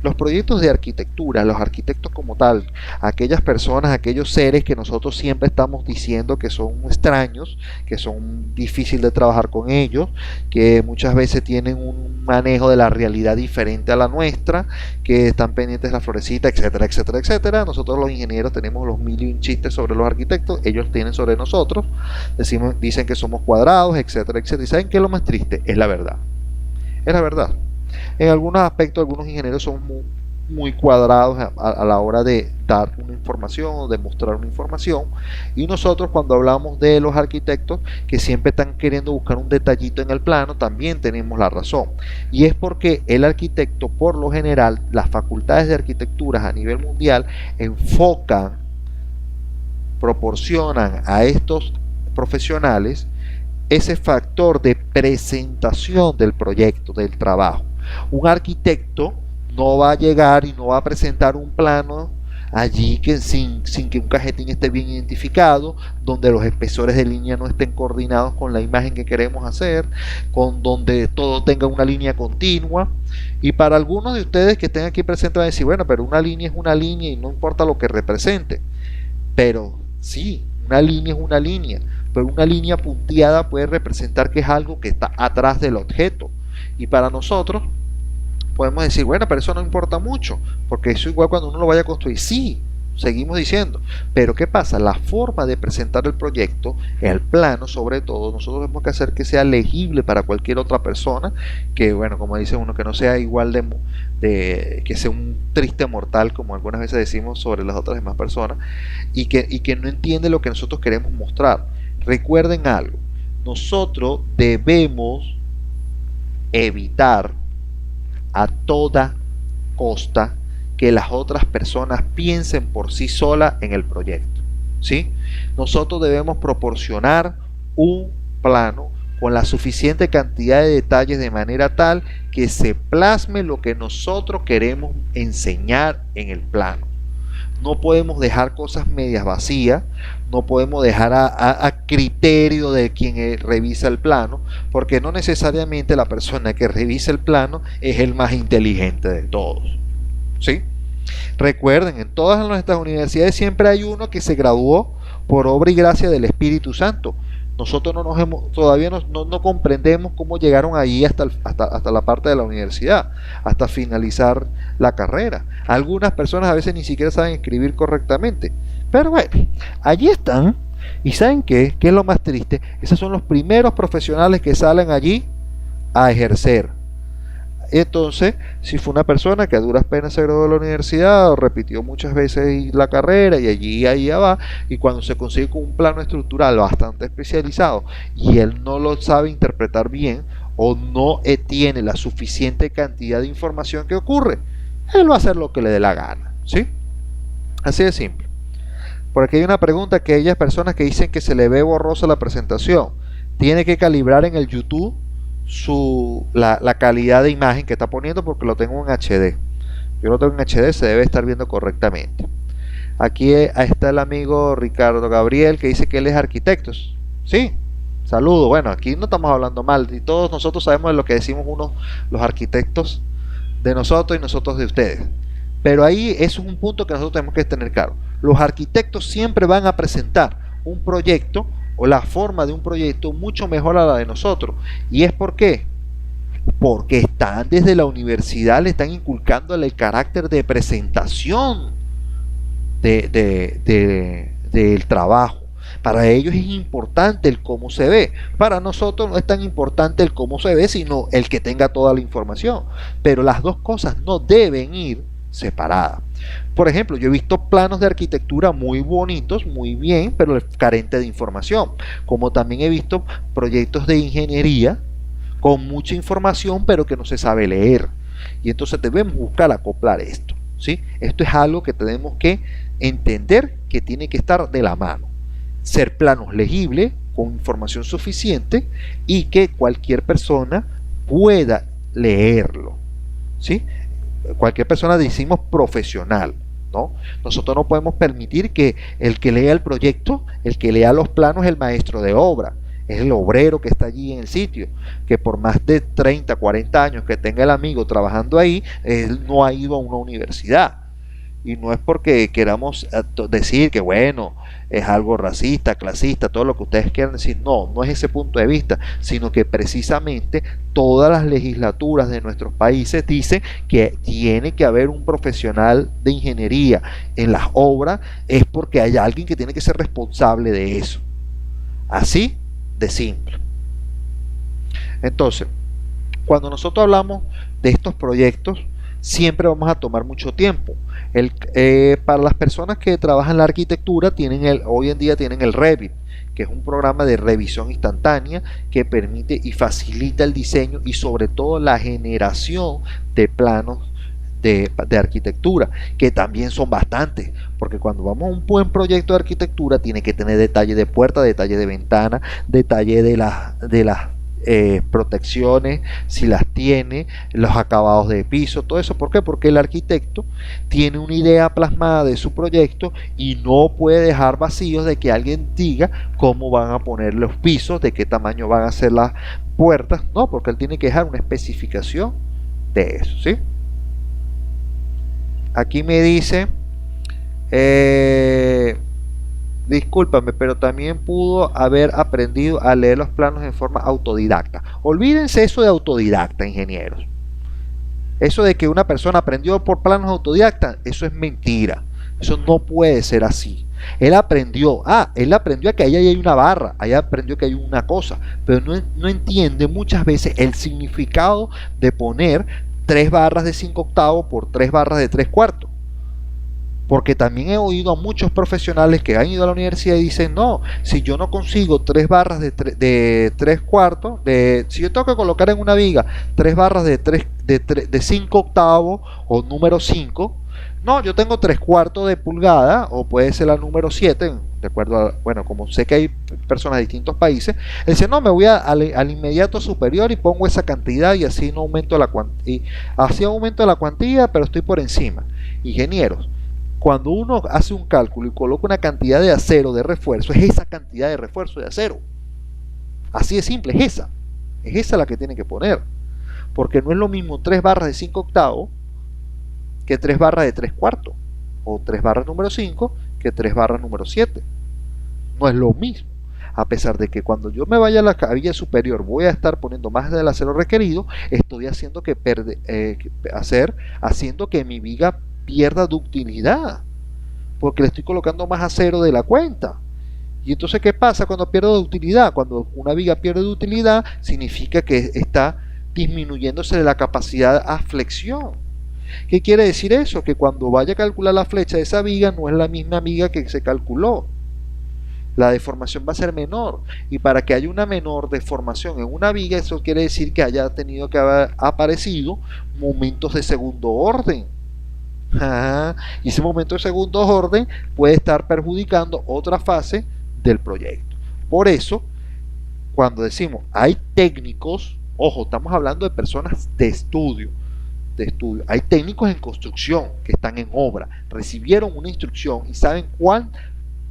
S1: Los proyectos de arquitectura, los arquitectos como tal, aquellas personas, aquellos seres que nosotros siempre estamos diciendo que son extraños, que son difíciles de trabajar con ellos, que muchas veces tienen un manejo de la realidad diferente a la nuestra, que están pendientes de la florecita, etcétera, etcétera, etcétera. Nosotros los ingenieros tenemos los mil y un chistes sobre los arquitectos, ellos tienen sobre nosotros, dicen que somos cuadrados, etcétera, etcétera. ¿Y saben qué es lo más triste? Es la verdad. Es la verdad. En algunos aspectos, algunos ingenieros son muy cuadrados a la hora de dar una información o de mostrar una información, y nosotros cuando hablamos de los arquitectos que siempre están queriendo buscar un detallito en el plano, también tenemos la razón, y es porque el arquitecto, por lo general, las facultades de arquitectura a nivel mundial proporcionan a estos profesionales ese factor de presentación del proyecto, del trabajo. Un arquitecto no va a llegar y no va a presentar un plano allí sin que un cajetín esté bien identificado, donde los espesores de línea no estén coordinados con la imagen que queremos hacer, donde todo tenga una línea continua. Y para algunos de ustedes que estén aquí presentes van a decir, bueno, pero una línea es una línea y no importa lo que represente. Pero sí, una línea es una línea, pero una línea punteada puede representar que es algo que está atrás del objeto. Y para nosotros podemos decir, bueno, pero eso no importa mucho, porque eso igual cuando uno lo vaya a construir, sí, seguimos diciendo, pero ¿qué pasa? La forma de presentar el proyecto, el plano sobre todo, nosotros tenemos que hacer que sea legible para cualquier otra persona, que bueno, como dice uno, que no sea igual que sea un triste mortal, como algunas veces decimos sobre las otras demás personas, y que no entiende lo que nosotros queremos mostrar. Recuerden algo, nosotros debemos evitar a toda costa que las otras personas piensen por sí solas en el proyecto, ¿sí? Nosotros debemos proporcionar un plano con la suficiente cantidad de detalles de manera tal que se plasme lo que nosotros queremos enseñar en el plano. No podemos dejar cosas medias vacías, no podemos dejar a criterio de quien revisa el plano, porque no necesariamente la persona que revisa el plano es el más inteligente de todos, ¿sí? Recuerden, en todas nuestras universidades siempre hay uno que se graduó por obra y gracia del Espíritu Santo. Nosotros todavía no comprendemos cómo llegaron allí hasta la parte de la universidad, hasta finalizar la carrera. Algunas personas a veces ni siquiera saben escribir correctamente. Pero bueno, allí están. ¿Y saben qué? ¿Qué es lo más triste? Esos son los primeros profesionales que salen allí a ejercer. Entonces, si fue una persona que a duras penas se graduó de la universidad o repitió muchas veces la carrera y allí va, y cuando se consigue con un plano estructural bastante especializado y él no lo sabe interpretar bien o no tiene la suficiente cantidad de información, que ocurre, él va a hacer lo que le dé la gana, ¿sí? Así de simple. Por aquí hay una pregunta: que aquellas personas que dicen que se le ve borrosa la presentación, tiene que calibrar en el YouTube la calidad de imagen que está poniendo, porque lo tengo en HD. Yo lo tengo en HD, se debe estar viendo correctamente. Aquí está el amigo Ricardo Gabriel, que dice que él es arquitecto. Sí, saludo. Bueno, aquí no estamos hablando mal, y todos nosotros sabemos de lo que decimos los arquitectos de nosotros y nosotros de ustedes. Pero ahí eso es un punto que nosotros tenemos que tener claro. Los arquitectos siempre van a presentar un proyecto o la forma de un proyecto mucho mejor a la de nosotros. ¿Y es por qué? Porque están desde la universidad, le están inculcándole el carácter de presentación del trabajo. Para ellos es importante el cómo se ve. Para nosotros no es tan importante el cómo se ve, sino el que tenga toda la información. Pero las dos cosas no deben ir separadas. Por ejemplo, yo he visto planos de arquitectura muy bonitos, muy bien, pero carentes de información. Como también he visto proyectos de ingeniería con mucha información, pero que no se sabe leer. Y entonces debemos buscar acoplar esto, ¿sí? Esto es algo que tenemos que entender, que tiene que estar de la mano. Ser planos legibles, con información suficiente, y que cualquier persona pueda leerlo, ¿sí? Cualquier persona, decimos profesional, ¿no? Nosotros no podemos permitir que el que lea el proyecto, el que lea los planos, es el maestro de obra, es el obrero que está allí en el sitio, que por más de 30, 40 años que tenga el amigo trabajando ahí, él no ha ido a una universidad. Y no es porque queramos decir que, bueno, es algo racista, clasista, todo lo que ustedes quieran decir. No, no es ese punto de vista, sino que precisamente todas las legislaturas de nuestros países dicen que tiene que haber un profesional de ingeniería en las obras, es porque hay alguien que tiene que ser responsable de eso. Así de simple. Entonces, cuando nosotros hablamos de estos proyectos, siempre vamos a tomar mucho tiempo. Para las personas que trabajan en la arquitectura, hoy en día tienen el Revit, que es un programa de revisión instantánea que permite y facilita el diseño y sobre todo la generación de planos de arquitectura, que también son bastantes, porque cuando vamos a un buen proyecto de arquitectura tiene que tener detalle de puerta, detalle de ventana, detalle de las protecciones, si las tiene, los acabados de piso, todo eso. ¿Por qué? Porque el arquitecto tiene una idea plasmada de su proyecto y no puede dejar vacíos de que alguien diga cómo van a poner los pisos, de qué tamaño van a ser las puertas. No, porque él tiene que dejar una especificación de eso, ¿sí? Aquí me dice discúlpame, pero también pudo haber aprendido a leer los planos en forma autodidacta. Olvídense eso de autodidacta, ingenieros. Eso de que una persona aprendió por planos autodidacta, eso es mentira. Eso no puede ser así. Él aprendió a que ahí hay una barra, ahí aprendió que hay una cosa, pero no entiende muchas veces el significado de poner 3 barras de 5/8 por 3 barras de 3/4. Porque también he oído a muchos profesionales que han ido a la universidad y dicen: no, si yo no consigo 3 barras de 3/4, si yo tengo que colocar en una viga 3 barras de 5/8 o número 5, no, yo tengo 3/4 de pulgada, o puede ser la número 7, de acuerdo a, bueno, como sé que hay personas de distintos países, dice: no, me voy al inmediato superior y pongo esa cantidad, y así no aumento la cuantía, así aumento la cuantía, pero estoy por encima. Ingenieros, cuando uno hace un cálculo y coloca una cantidad de acero de refuerzo, es esa cantidad de refuerzo de acero. Así de simple, es esa la que tiene que poner. Porque no es lo mismo 3 barras de 5/8 que 3 barras de 3/4, o 3 barras número 5 que 3 barras número 7. No es lo mismo. A pesar de que cuando yo me vaya a la cabilla superior voy a estar poniendo más del acero requerido, estoy haciendo que mi viga pierda ductilidad, porque le estoy colocando más acero de la cuenta. Y entonces, ¿qué pasa cuando pierdo de utilidad? Cuando una viga pierde de utilidad, significa que está disminuyéndose la capacidad a flexión. ¿Qué quiere decir eso? Que cuando vaya a calcular la flecha de esa viga, no es la misma viga que se calculó. La deformación va a ser menor. Y para que haya una menor deformación en una viga, eso quiere decir que haya tenido que haber aparecido momentos de segundo orden. Y ese momento de segundo orden puede estar perjudicando otra fase del proyecto. Por eso, cuando decimos hay técnicos, ojo, estamos hablando de personas de estudio. Hay técnicos en construcción que están en obra, recibieron una instrucción y saben cuán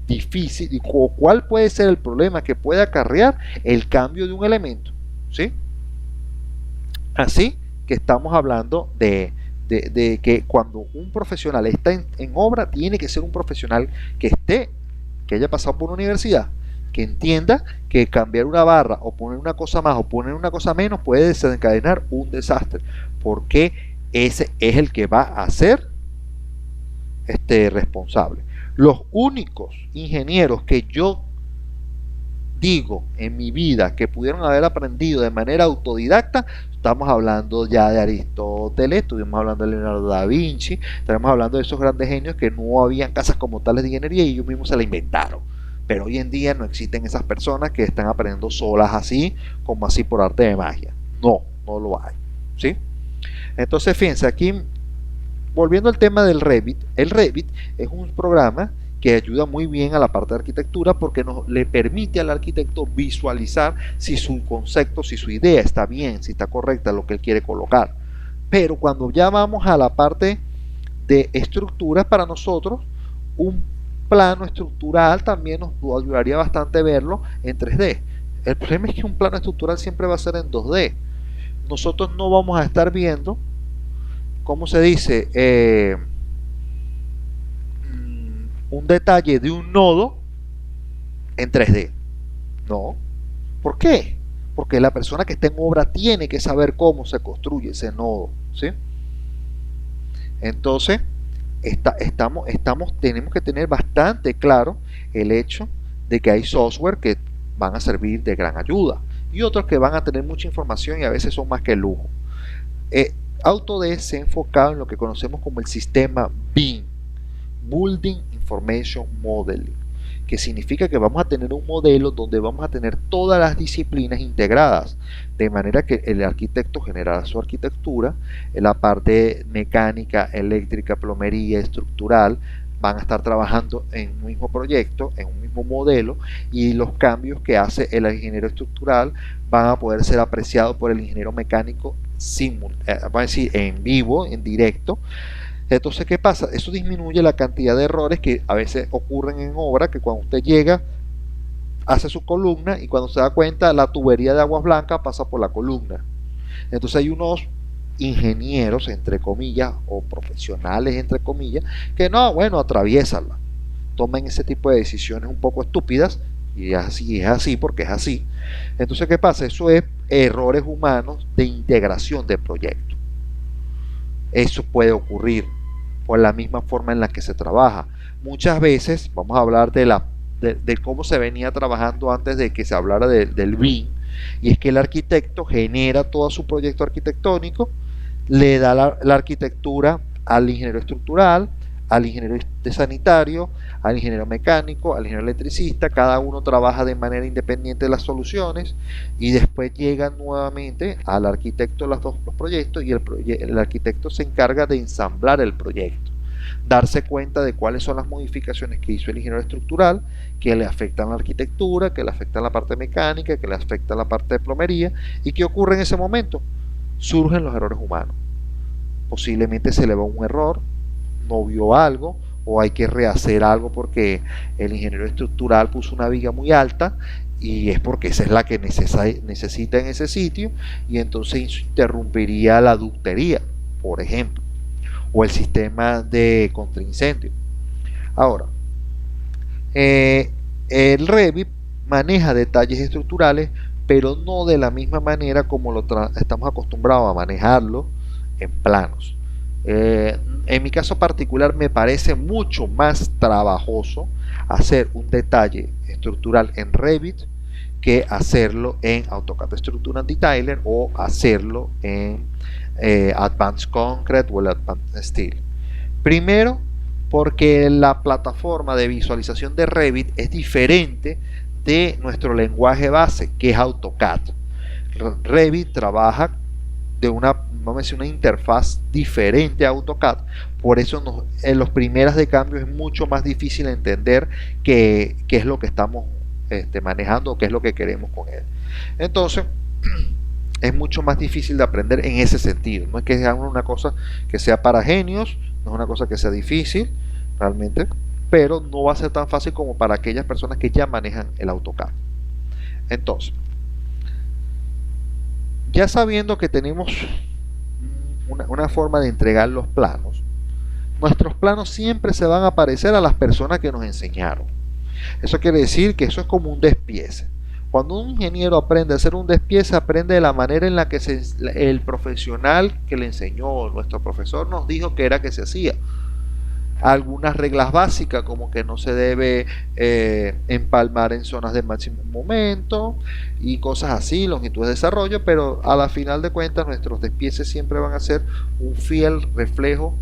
S1: difícil y cuál puede ser el problema que puede acarrear el cambio de un elemento, ¿sí? Así que estamos hablando de que cuando un profesional está en obra, tiene que ser un profesional que haya pasado por una universidad, que entienda que cambiar una barra o poner una cosa más o poner una cosa menos puede desencadenar un desastre, porque ese es el que va a ser responsable. Los únicos ingenieros que yo digo en mi vida que pudieron haber aprendido de manera autodidacta, estamos hablando ya de Aristóteles, estuvimos hablando de Leonardo da Vinci, estamos hablando de esos grandes genios que no habían casas como tales de ingeniería y ellos mismos se la inventaron. Pero hoy en día no existen esas personas que están aprendiendo solas así, como así por arte de magia. No lo hay, ¿sí? Entonces, fíjense, aquí, volviendo al tema del Revit, el Revit es un programa que ayuda muy bien a la parte de arquitectura porque le permite al arquitecto visualizar si su concepto, si su idea está bien, si está correcta lo que él quiere colocar. Pero cuando ya vamos a la parte de estructuras, para nosotros un plano estructural también nos ayudaría bastante verlo en 3D. El problema es que un plano estructural siempre va a ser en 2D. Nosotros no vamos a estar viendo, ¿cómo se dice? Un detalle de un nodo en 3D. No. ¿Por qué? Porque la persona que está en obra tiene que saber cómo se construye ese nodo, ¿sí? Entonces, tenemos que tener bastante claro el hecho de que hay software que van a servir de gran ayuda y otros que van a tener mucha información y a veces son más que lujo. Autodesk se ha enfocado en lo que conocemos como el sistema BIM, Building Information Modeling, que significa que vamos a tener un modelo donde vamos a tener todas las disciplinas integradas, de manera que el arquitecto generará su arquitectura, en la parte mecánica, eléctrica, plomería, estructural, van a estar trabajando en un mismo proyecto, en un mismo modelo, y los cambios que hace el ingeniero estructural van a poder ser apreciados por el ingeniero mecánico vamos a decir, en vivo, en directo. Entonces, ¿qué pasa? Eso disminuye la cantidad de errores que a veces ocurren en obra, que cuando usted llega, hace su columna y cuando se da cuenta, la tubería de aguas blancas pasa por la columna. Entonces hay unos ingenieros, entre comillas, o profesionales, entre comillas, que no, bueno, atraviésanla. Tomen ese tipo de decisiones un poco estúpidas, y es así porque es así. Entonces, ¿qué pasa? Eso es errores humanos de integración de proyecto. Eso puede ocurrir por la misma forma en la que se trabaja. Muchas veces, vamos a hablar de cómo se venía trabajando antes de que se hablara del BIM, y es que el arquitecto genera todo su proyecto arquitectónico, le da la arquitectura al ingeniero estructural, al ingeniero sanitario, al ingeniero mecánico, al ingeniero electricista, cada uno trabaja de manera independiente de las soluciones y después llegan nuevamente al arquitecto los proyectos y el arquitecto se encarga de ensamblar el proyecto, darse cuenta de cuáles son las modificaciones que hizo el ingeniero estructural, que le afectan a la arquitectura, que le afectan a la parte mecánica, que le afectan a la parte de plomería y qué ocurre en ese momento. Surgen los errores humanos. Posiblemente se le va un error, no vio algo o hay que rehacer algo porque el ingeniero estructural puso una viga muy alta y es porque esa es la que necesita en ese sitio y entonces interrumpiría la ductería, por ejemplo, o el sistema de contraincendio. Ahora, El Revit maneja detalles estructurales, pero no de la misma manera como estamos acostumbrados a manejarlo en planos. En mi caso particular me parece mucho más trabajoso hacer un detalle estructural en Revit que hacerlo en AutoCAD Structural Detailer o hacerlo en Advanced Concrete o el Advanced Steel. Primero, porque la plataforma de visualización de Revit es diferente de nuestro lenguaje base, que es AutoCAD. Revit trabaja de vamos a decir, una interfaz diferente a AutoCAD, por eso en los primeras de cambio es mucho más difícil entender qué es lo que estamos manejando o qué es lo que queremos con él. Entonces, es mucho más difícil de aprender en ese sentido. No es que sea una cosa que sea para genios, no es una cosa que sea difícil realmente, pero no va a ser tan fácil como para aquellas personas que ya manejan el AutoCAD. Entonces, ya sabiendo que tenemos una forma de entregar los planos, nuestros planos siempre se van a parecer a las personas que nos enseñaron. Eso quiere decir que eso es como un despiece. Cuando un ingeniero aprende a hacer un despiece, aprende de la manera en la que el profesional que le enseñó, nuestro profesor, nos dijo que era que se hacía. Algunas reglas básicas, como que no se debe empalmar en zonas de máximo momento y cosas así, longitudes de desarrollo, pero a la final de cuentas nuestros despieces siempre van a ser un fiel reflejo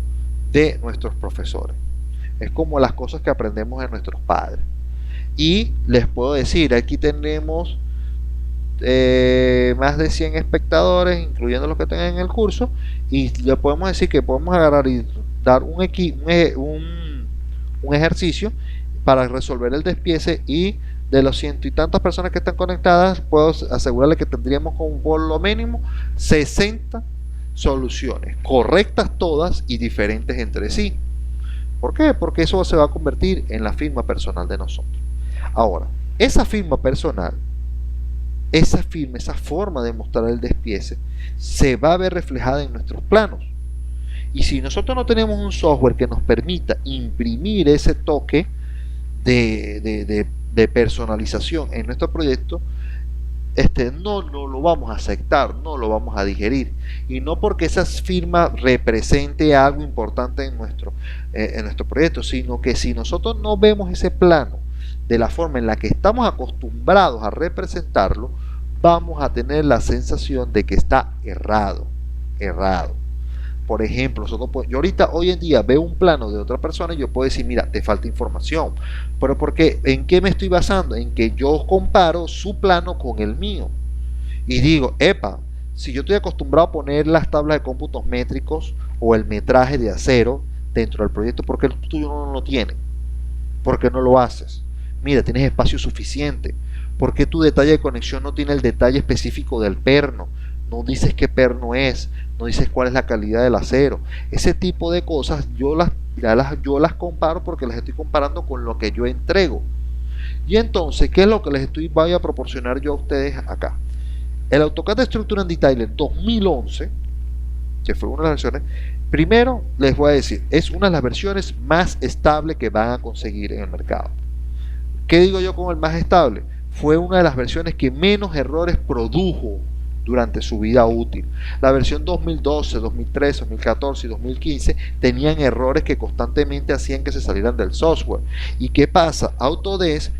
S1: de nuestros profesores. Es como las cosas que aprendemos de nuestros padres. Y les puedo decir, aquí tenemos más de 100 espectadores, incluyendo los que tengan en el curso, y le podemos decir que podemos agarrar y dar un ejercicio para resolver el despiece, y de los ciento y tantas personas que están conectadas, puedo asegurarle que tendríamos como por lo mínimo 60 soluciones, correctas todas y diferentes entre sí. ¿Por qué? Porque eso se va a convertir en la firma personal de nosotros. Ahora, esa firma personal, esa forma de mostrar el despiece, se va a ver reflejada en nuestros planos. Y si nosotros no tenemos un software que nos permita imprimir ese toque de personalización en nuestro proyecto, no lo vamos a aceptar, no lo vamos a digerir. Y no porque esa firma represente algo importante en nuestro proyecto, sino que si nosotros no vemos ese plano de la forma en la que estamos acostumbrados a representarlo, vamos a tener la sensación de que está errado. Por ejemplo, yo ahorita hoy en día veo un plano de otra persona y yo puedo decir, mira, te falta información. Pero porque, ¿en qué me estoy basando? En que yo comparo su plano con el mío. Y digo, epa, si yo estoy acostumbrado a poner las tablas de cómputos métricos o el metraje de acero dentro del proyecto, ¿por qué el tuyo no lo tiene? ¿Por qué no lo haces? Mira, tienes espacio suficiente. ¿Por qué tu detalle de conexión no tiene el detalle específico del perno? No dices qué perno es, no dices cuál es la calidad del acero. Ese tipo de cosas yo las comparo porque las estoy comparando con lo que yo entrego. Y entonces, ¿qué es lo que voy a proporcionar yo a ustedes acá? El AutoCAD Structural Detailer 2011, que fue una de las versiones, primero les voy a decir, es una de las versiones más estables que van a conseguir en el mercado. ¿Qué digo yo con el más estable? Fue una de las versiones que menos errores produjo durante su vida útil. La versión 2012, 2013, 2014 y 2015 tenían errores que constantemente hacían que se salieran del software. ¿Y qué pasa? Autodesk,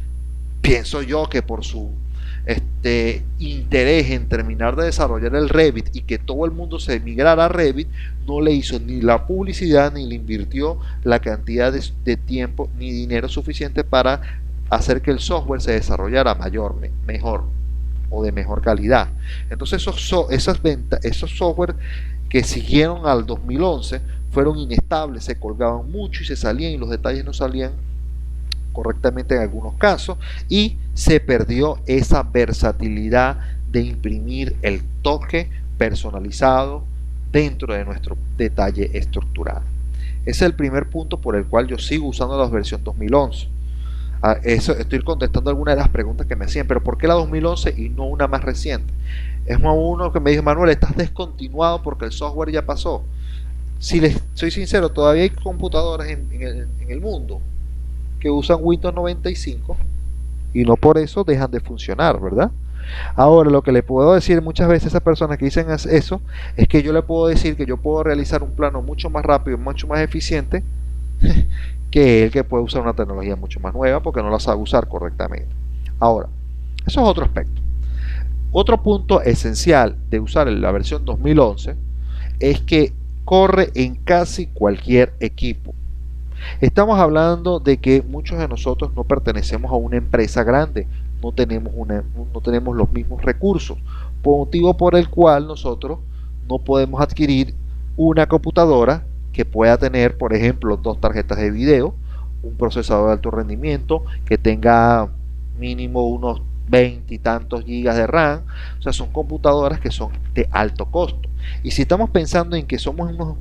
S1: pienso yo que por su interés en terminar de desarrollar el Revit y que todo el mundo se migrara a Revit, no le hizo ni la publicidad ni le invirtió la cantidad de tiempo ni dinero suficiente para hacer que el software se desarrollara mejor o de mejor calidad. Entonces esos software que siguieron al 2011 fueron inestables, se colgaban mucho y se salían y los detalles no salían correctamente en algunos casos, y se perdió esa versatilidad de imprimir el toque personalizado dentro de nuestro detalle estructural. Ese es el primer punto por el cual yo sigo usando la versión 2011. Estoy contestando algunas de las preguntas que me hacían, pero ¿por qué la 2011 y no una más reciente? Es uno que me dijo, Manuel, estás descontinuado porque el software ya pasó. Si les soy sincero, todavía hay computadoras en el mundo que usan Windows 95 y no por eso dejan de funcionar, ¿verdad? Ahora, lo que le puedo decir muchas veces a esas personas que dicen eso es que yo le puedo decir que yo puedo realizar un plano mucho más rápido, mucho más eficiente que el que puede usar una tecnología mucho más nueva porque no la sabe usar correctamente. Ahora, eso es otro aspecto. Otro punto esencial de usar la versión 2011 es que corre en casi cualquier equipo. Estamos hablando de que muchos de nosotros no pertenecemos a una empresa grande, no tenemos los mismos recursos, motivo por el cual nosotros no podemos adquirir una computadora que pueda tener, por ejemplo, 2 tarjetas de video, un procesador de alto rendimiento, que tenga mínimo unos 20 y tantos gigas de RAM. O sea, son computadoras que son de alto costo. Y si estamos pensando en que somos unos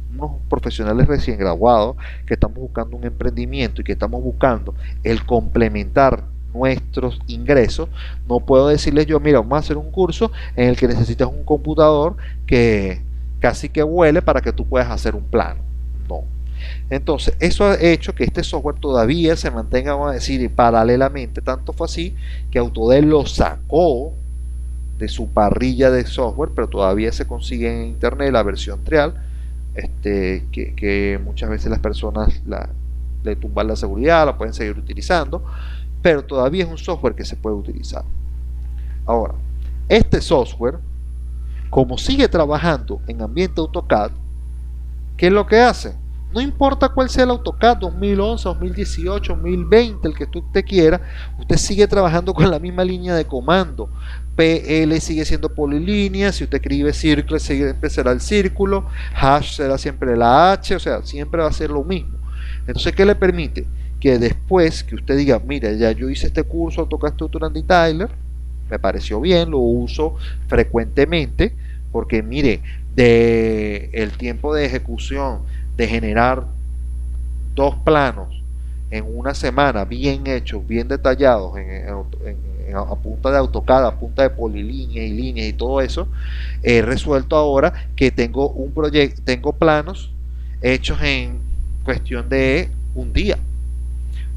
S1: profesionales recién graduados, que estamos buscando un emprendimiento y que estamos buscando el complementar nuestros ingresos, no puedo decirles yo, mira, vamos a hacer un curso en el que necesitas un computador que casi que vuele para que tú puedas hacer un plano. No. Entonces, eso ha hecho que este software todavía se mantenga, vamos a decir, paralelamente. Tanto fue así que Autodesk lo sacó de su parrilla de software, pero todavía se consigue en internet la versión trial, que muchas veces las personas le tumban la seguridad, la pueden seguir utilizando, pero todavía es un software que se puede utilizar. Ahora, este software, como sigue trabajando en ambiente AutoCAD, ¿qué es lo que hace? No importa cuál sea el AutoCAD 2011, 2018, 2020, el que usted quiera, usted sigue trabajando con la misma línea de comando. PL sigue siendo polilínea, si usted escribe círculo, siempre será el círculo, hash será siempre la H, o sea, siempre va a ser lo mismo. Entonces, ¿qué le permite? Que después que usted diga, mira, ya yo hice este curso AutoCAD Structural and Detailer, me pareció bien, lo uso frecuentemente, porque mire, el tiempo de ejecución de generar 2 planos en una semana bien hechos, bien detallados a punta de AutoCAD, a punta de polilíneas y líneas y todo eso, he resuelto ahora que tengo tengo planos hechos en cuestión de un día.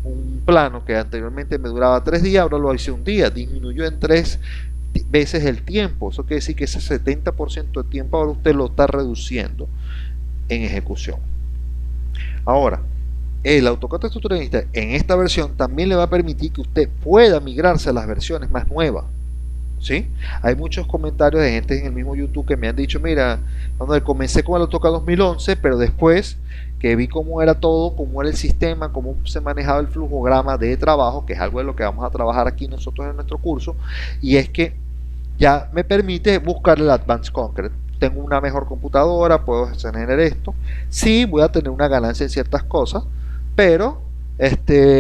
S1: Un plano que anteriormente me duraba 3 días, ahora lo hice un día, disminuyó en 3 veces el tiempo. Eso quiere decir que ese 70% de tiempo ahora usted lo está reduciendo en ejecución. Ahora, el AutoCAD estructuralista en esta versión también le va a permitir que usted pueda migrarse a las versiones más nuevas. ¿Sí? Hay muchos comentarios de gente en el mismo YouTube que me han dicho, mira, cuando comencé con el AutoCAD 2011, pero después que vi cómo era todo, cómo era el sistema, cómo se manejaba el flujograma de trabajo, que es algo de lo que vamos a trabajar aquí nosotros en nuestro curso, y es que ya me permite buscar el Advanced Concrete. Tengo una mejor computadora, puedo generar esto. Sí, voy a tener una ganancia en ciertas cosas, pero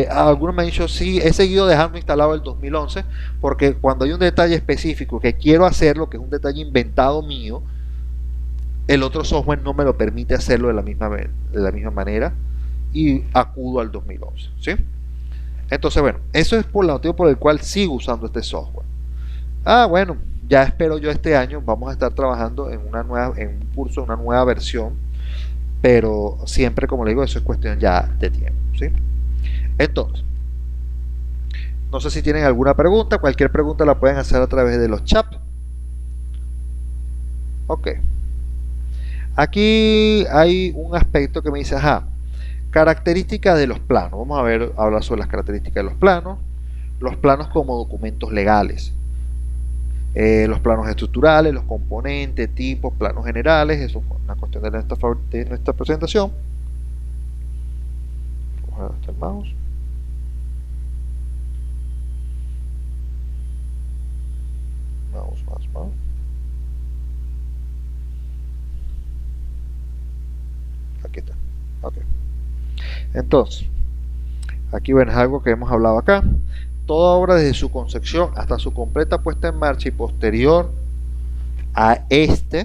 S1: algunos me han dicho, sí, he seguido dejando instalado el 2011, porque cuando hay un detalle específico que quiero hacerlo, que es un detalle inventado mío, el otro software no me lo permite hacerlo de la misma manera, y acudo al 2011, ¿sí? Entonces, bueno, eso es por el motivo por el cual sigo usando este software. Bueno, ya espero yo este año vamos a estar trabajando en un curso, una nueva versión, pero siempre, como le digo, eso es cuestión ya de tiempo, ¿sí? Entonces, no sé si tienen alguna pregunta. Cualquier pregunta la pueden hacer a través de los chats. Ok. Aquí hay un aspecto que me dice, características de los planos. Vamos a hablar sobre las características de los planos como documentos legales, los planos estructurales, los componentes, tipos, planos generales. Eso es una cuestión de nuestra presentación. Vamos a ver el mouse. Mouse. Aquí está. Ok. Entonces, aquí ven algo que hemos hablado acá. Toda obra desde su concepción hasta su completa puesta en marcha y posterior a esto,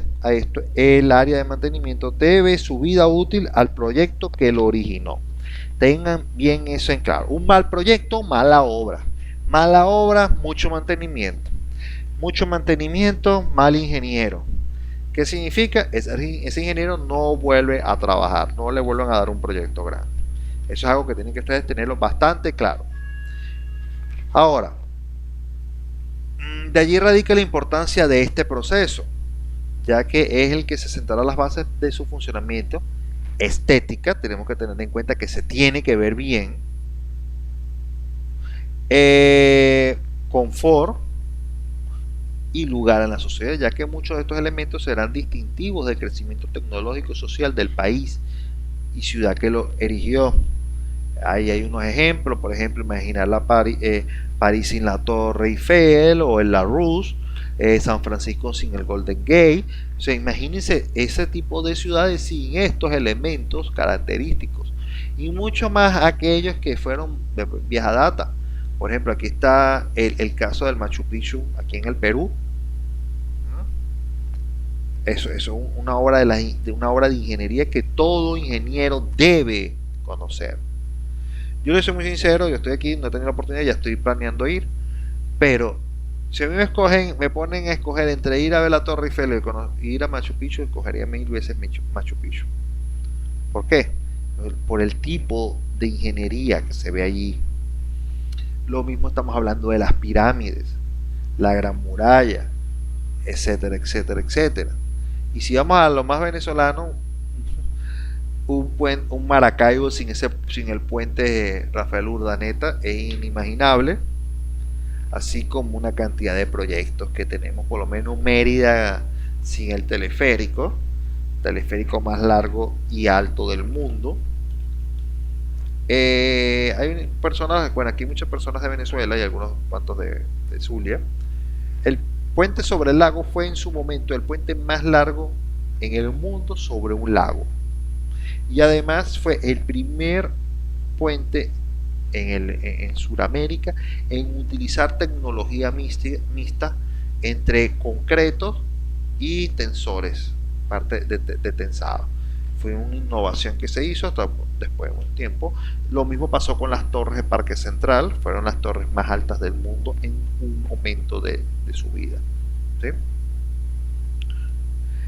S1: el área de mantenimiento debe su vida útil al proyecto que lo originó. Tengan bien eso en claro. Un mal proyecto, mala obra. Mala obra, mucho mantenimiento. Mucho mantenimiento, mal ingeniero. ¿Qué significa? Ese ingeniero no vuelve a trabajar, no le vuelven a dar un proyecto grande. Eso es algo que tienen que ustedes tenerlo bastante claro. Ahora, De allí radica la importancia de este proceso, ya que es el que se sentará las bases de su funcionamiento. Estética, tenemos que tener en cuenta que se tiene que ver bien. Confort y lugar en la sociedad, ya que muchos de estos elementos serán distintivos del crecimiento tecnológico y social del país y ciudad que lo erigió. Ahí hay unos ejemplos, por ejemplo, imaginar París sin la Torre Eiffel o el La Rousse, San Francisco sin el Golden Gate. O sea, imagínense ese tipo de ciudades sin estos elementos característicos y mucho más aquellos que fueron de vieja data. Por ejemplo, aquí está el caso del Machu Picchu, aquí en el Perú. Eso es una obra una obra de ingeniería que todo ingeniero debe conocer. Yo les soy muy sincero, yo estoy aquí, no he tenido la oportunidad, ya estoy planeando ir, pero si a mí me ponen a escoger entre ir a ver la Torre Eiffel y ir a Machu Picchu, escogería 1000 veces Machu Picchu. ¿Por qué? Por el tipo de ingeniería que se ve allí. Lo mismo estamos hablando de las pirámides, la Gran Muralla, etcétera, etcétera, etcétera. Y si vamos a lo más venezolano, un Maracaibo sin el puente Rafael Urdaneta es inimaginable, así como una cantidad de proyectos que tenemos, por lo menos Mérida sin el teleférico más largo y alto del mundo. Hay personas, bueno, aquí hay muchas personas de Venezuela y algunos cuantos de Zulia. El puente sobre el lago fue en su momento el puente más largo en el mundo sobre un lago. Y además fue el primer puente en Sudamérica en utilizar tecnología mixta entre concretos y tensores, parte de tensado. Fue una innovación que se hizo hasta después de un tiempo. Lo mismo pasó con las torres de Parque Central, fueron las torres más altas del mundo en un momento de su vida. ¿Sí?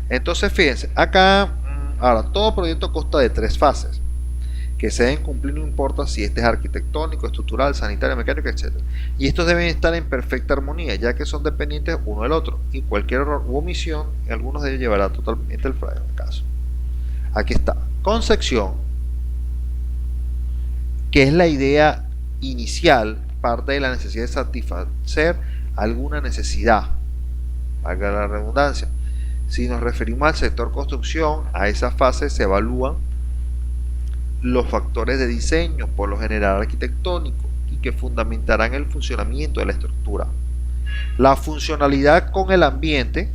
S1: Entonces fíjense, acá ahora todo proyecto consta de 3 fases que se deben cumplir, no importa si este es arquitectónico, estructural, sanitario, mecánico, etc. Y estos deben estar en perfecta armonía, ya que son dependientes uno del otro, y cualquier error u omisión en algunos de ellos llevará totalmente el fracaso. Aquí está, concepción, que es la idea inicial, parte de la necesidad de satisfacer alguna necesidad, valga la redundancia. Si nos referimos al sector construcción, a esa fase se evalúan los factores de diseño, por lo general arquitectónico, y que fundamentarán el funcionamiento de la estructura. La funcionalidad con el ambiente,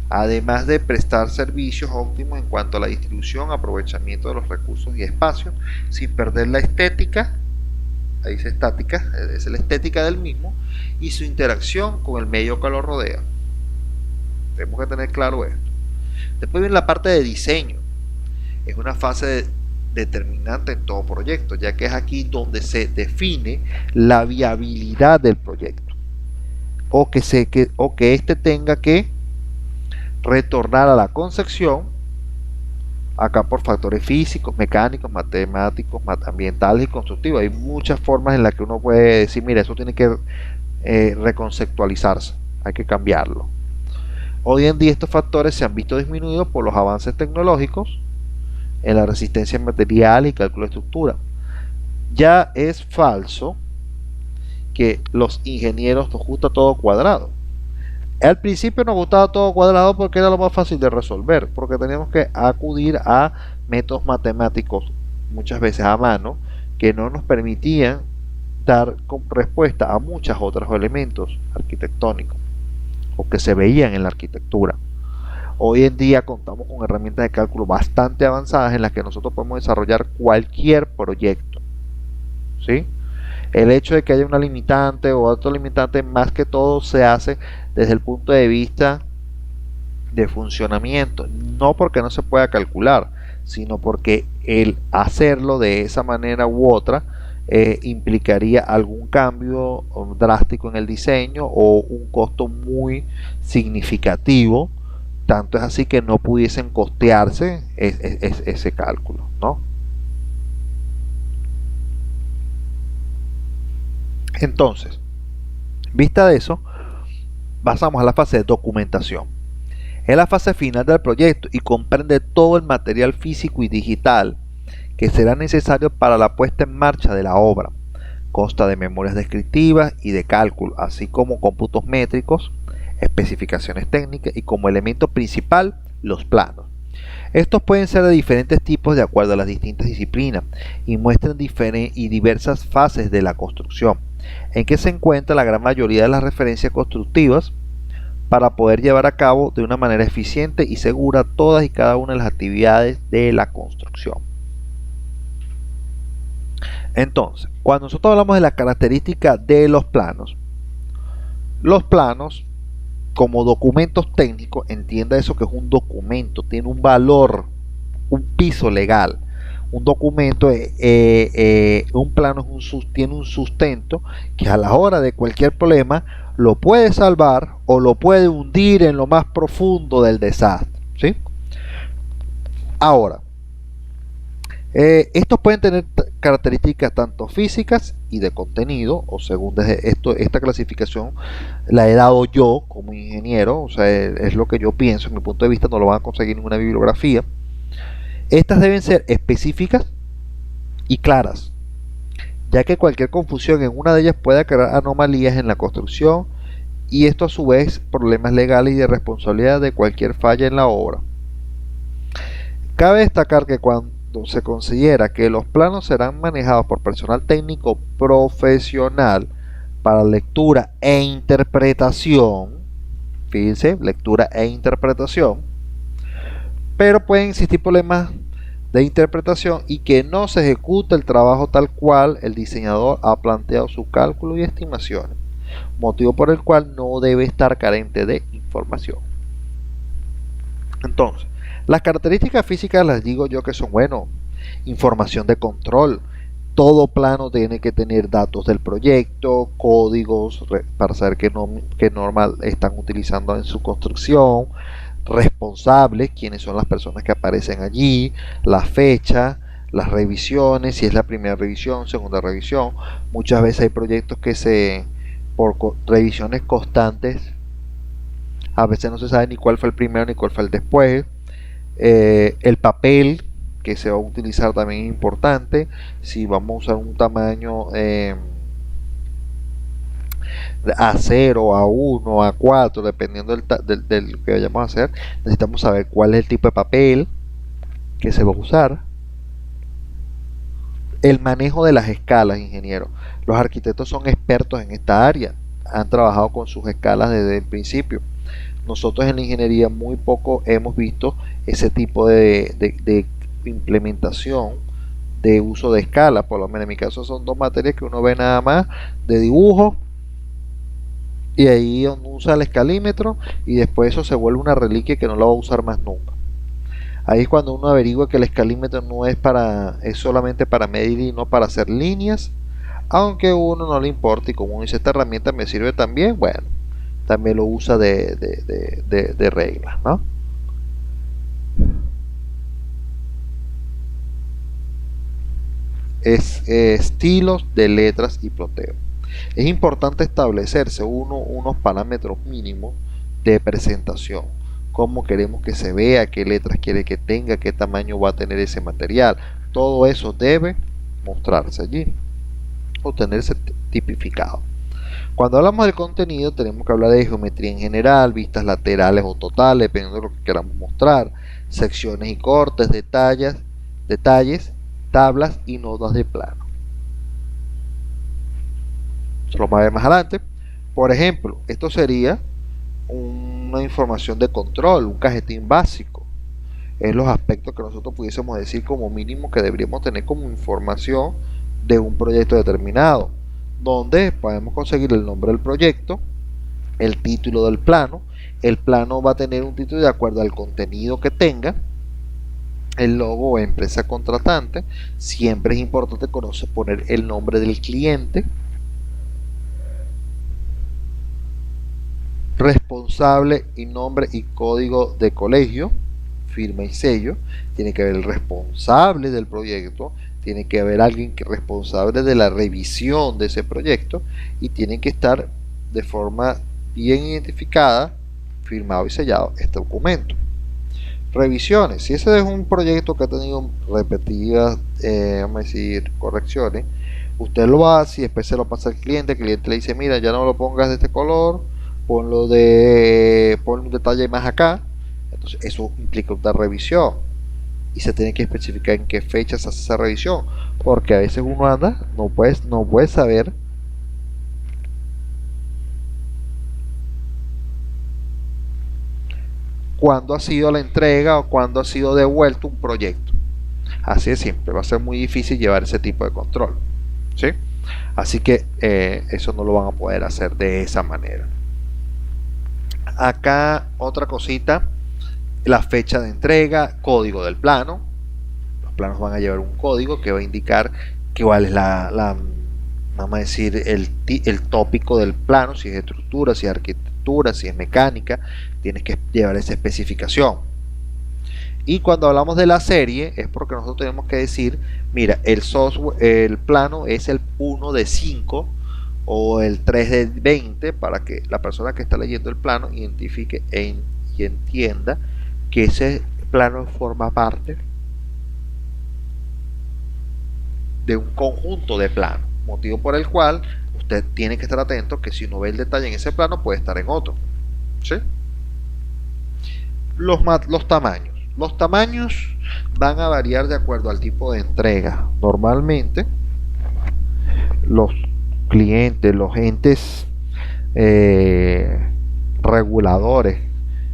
S1: además de prestar servicios óptimos en cuanto a la distribución, aprovechamiento de los recursos y espacios, sin perder la estética, ahí dice estática, es la estética del mismo, y su interacción con el medio que lo rodea. Tenemos que tener claro esto. Después viene la parte de diseño. Es una fase determinante en todo proyecto, ya que es aquí donde se define la viabilidad del proyecto, o que éste tenga que retornar a la concepción, acá por factores físicos, mecánicos, matemáticos, ambientales y constructivos. Hay muchas formas en las que uno puede decir, mira, eso tiene que reconceptualizarse, hay que cambiarlo. Hoy en día estos factores se han visto disminuidos por los avances tecnológicos en la resistencia material y cálculo de estructura. Ya es falso que los ingenieros nos gusta todo cuadrado. Al principio nos gustaba todo cuadrado porque era lo más fácil de resolver, porque teníamos que acudir a métodos matemáticos, muchas veces a mano, que no nos permitían dar respuesta a muchos otros elementos arquitectónicos o que se veían en la arquitectura. Hoy en día contamos con herramientas de cálculo bastante avanzadas en las que nosotros podemos desarrollar cualquier proyecto. ¿Sí? El hecho de que haya una limitante o otro limitante, más que todo se hace desde el punto de vista de funcionamiento, no porque no se pueda calcular, sino porque el hacerlo de esa manera u otra implicaría algún cambio drástico en el diseño o un costo muy significativo. Tanto es así que no pudiesen costearse ese cálculo, ¿no? Entonces, vista de eso, pasamos a la fase de documentación. Es la fase final del proyecto y comprende todo el material físico y digital que será necesario para la puesta en marcha de la obra. Consta de memorias descriptivas y de cálculo, así como cómputos métricos, especificaciones técnicas y como elemento principal los planos. Estos pueden ser de diferentes tipos de acuerdo a las distintas disciplinas y muestran diversas fases de la construcción, en que se encuentra la gran mayoría de las referencias constructivas para poder llevar a cabo de una manera eficiente y segura todas y cada una de las actividades de la construcción. Entonces, cuando nosotros hablamos de la característica de los planos como documentos técnicos, entienda eso que es un documento, tiene un valor, un piso legal. Un documento, un plano tiene un sustento que a la hora de cualquier problema lo puede salvar o lo puede hundir en lo más profundo del desastre, ¿sí? Ahora, estos pueden tener características tanto físicas y de contenido, o según esta clasificación la he dado yo como ingeniero, o sea, es lo que yo pienso, en mi punto de vista no lo van a conseguir en ninguna bibliografía. Estas deben ser específicas y claras, ya que cualquier confusión en una de ellas puede crear anomalías en la construcción y esto a su vez problemas legales y de responsabilidad de cualquier falla en la obra. Cabe destacar que cuando se considera que los planos serán manejados por personal técnico profesional para lectura e interpretación, fíjense, lectura e interpretación, pero pueden existir problemas de interpretación y que no se ejecuta el trabajo tal cual el diseñador ha planteado su cálculo y estimaciones, motivo por el cual no debe estar carente de información. Entonces, las características físicas las digo yo que son, bueno, información de control. Todo plano tiene que tener datos del proyecto, códigos para saber qué normas están utilizando en su construcción, responsables, quiénes son las personas que aparecen allí, la fecha, las revisiones, si es la primera revisión, segunda revisión. Muchas veces hay proyectos que por revisiones constantes, a veces no se sabe ni cuál fue el primero ni cuál fue el después. El papel que se va a utilizar también es importante, si vamos a usar un tamaño A0, A1, A4, dependiendo del que vayamos a hacer, necesitamos saber cuál es el tipo de papel que se va a usar. El manejo de las escalas, ingeniero. Los arquitectos son expertos en esta área, han trabajado con sus escalas desde el principio. Nosotros en la ingeniería muy poco hemos visto ese tipo de implementación de uso de escala. Por lo menos en mi caso son dos materias que uno ve nada más de dibujo y ahí uno usa el escalímetro y después eso se vuelve una reliquia que no lo va a usar más nunca. Ahí es cuando uno averigua que el escalímetro no es solamente para medir y no para hacer líneas, aunque a uno no le importa y como uno dice esta herramienta me sirve también, bueno, también lo usa de reglas, ¿no? Estilos de letras y ploteo. Es importante establecerse unos parámetros mínimos de presentación, cómo queremos que se vea, qué letras quiere que tenga, qué tamaño va a tener ese material. Todo eso debe mostrarse allí o tenerse tipificado. Cuando hablamos del contenido tenemos que hablar de geometría en general, vistas laterales o totales, dependiendo de lo que queramos mostrar, secciones y cortes, detalles, tablas y notas de plano. Eso lo vamos a ver más adelante. Por ejemplo, esto sería una información de control, un cajetín básico. Es los aspectos que nosotros pudiésemos decir como mínimo que deberíamos tener como información de un proyecto determinado, donde podemos conseguir el nombre del proyecto, el título del plano. El plano va a tener un título de acuerdo al contenido que tenga, el logo o empresa contratante. Siempre es importante poner el nombre del cliente, responsable y nombre y código de colegio, firma y sello. Tiene que haber el responsable del proyecto, tiene que haber alguien que es responsable de la revisión de ese proyecto y tiene que estar de forma bien identificada, firmado y sellado este documento. Revisiones. Si ese es un proyecto que ha tenido repetidas, vamos a decir, correcciones, usted lo hace y después se lo pasa al cliente. El cliente le dice, mira, ya no lo pongas de este color, pon un detalle más acá. Entonces eso implica una revisión y se tiene que especificar en qué fecha se hace esa revisión, porque a veces uno anda, no puede saber cuándo ha sido la entrega o cuándo ha sido devuelto un proyecto. Así de simple, va a ser muy difícil llevar ese tipo de control, ¿sí? Así que eso no lo van a poder hacer de esa manera. Acá otra cosita, la fecha de entrega, código del plano. Los planos van a llevar un código que va a indicar cuál es vamos a decir, el tópico del plano, si es estructura, si es arquitectura, si es mecánica, tienes que llevar esa especificación. Y cuando hablamos de la serie es porque nosotros tenemos que decir, mira, el plano es el 1 de 5 o el 3 de 20, para que la persona que está leyendo el plano identifique y entienda que ese plano forma parte de un conjunto de planos, motivo por el cual usted tiene que estar atento que si no ve el detalle en ese plano puede estar en otro, ¿sí? Los tamaños. Los tamaños van a variar de acuerdo al tipo de entrega. Normalmente los clientes, los entes reguladores,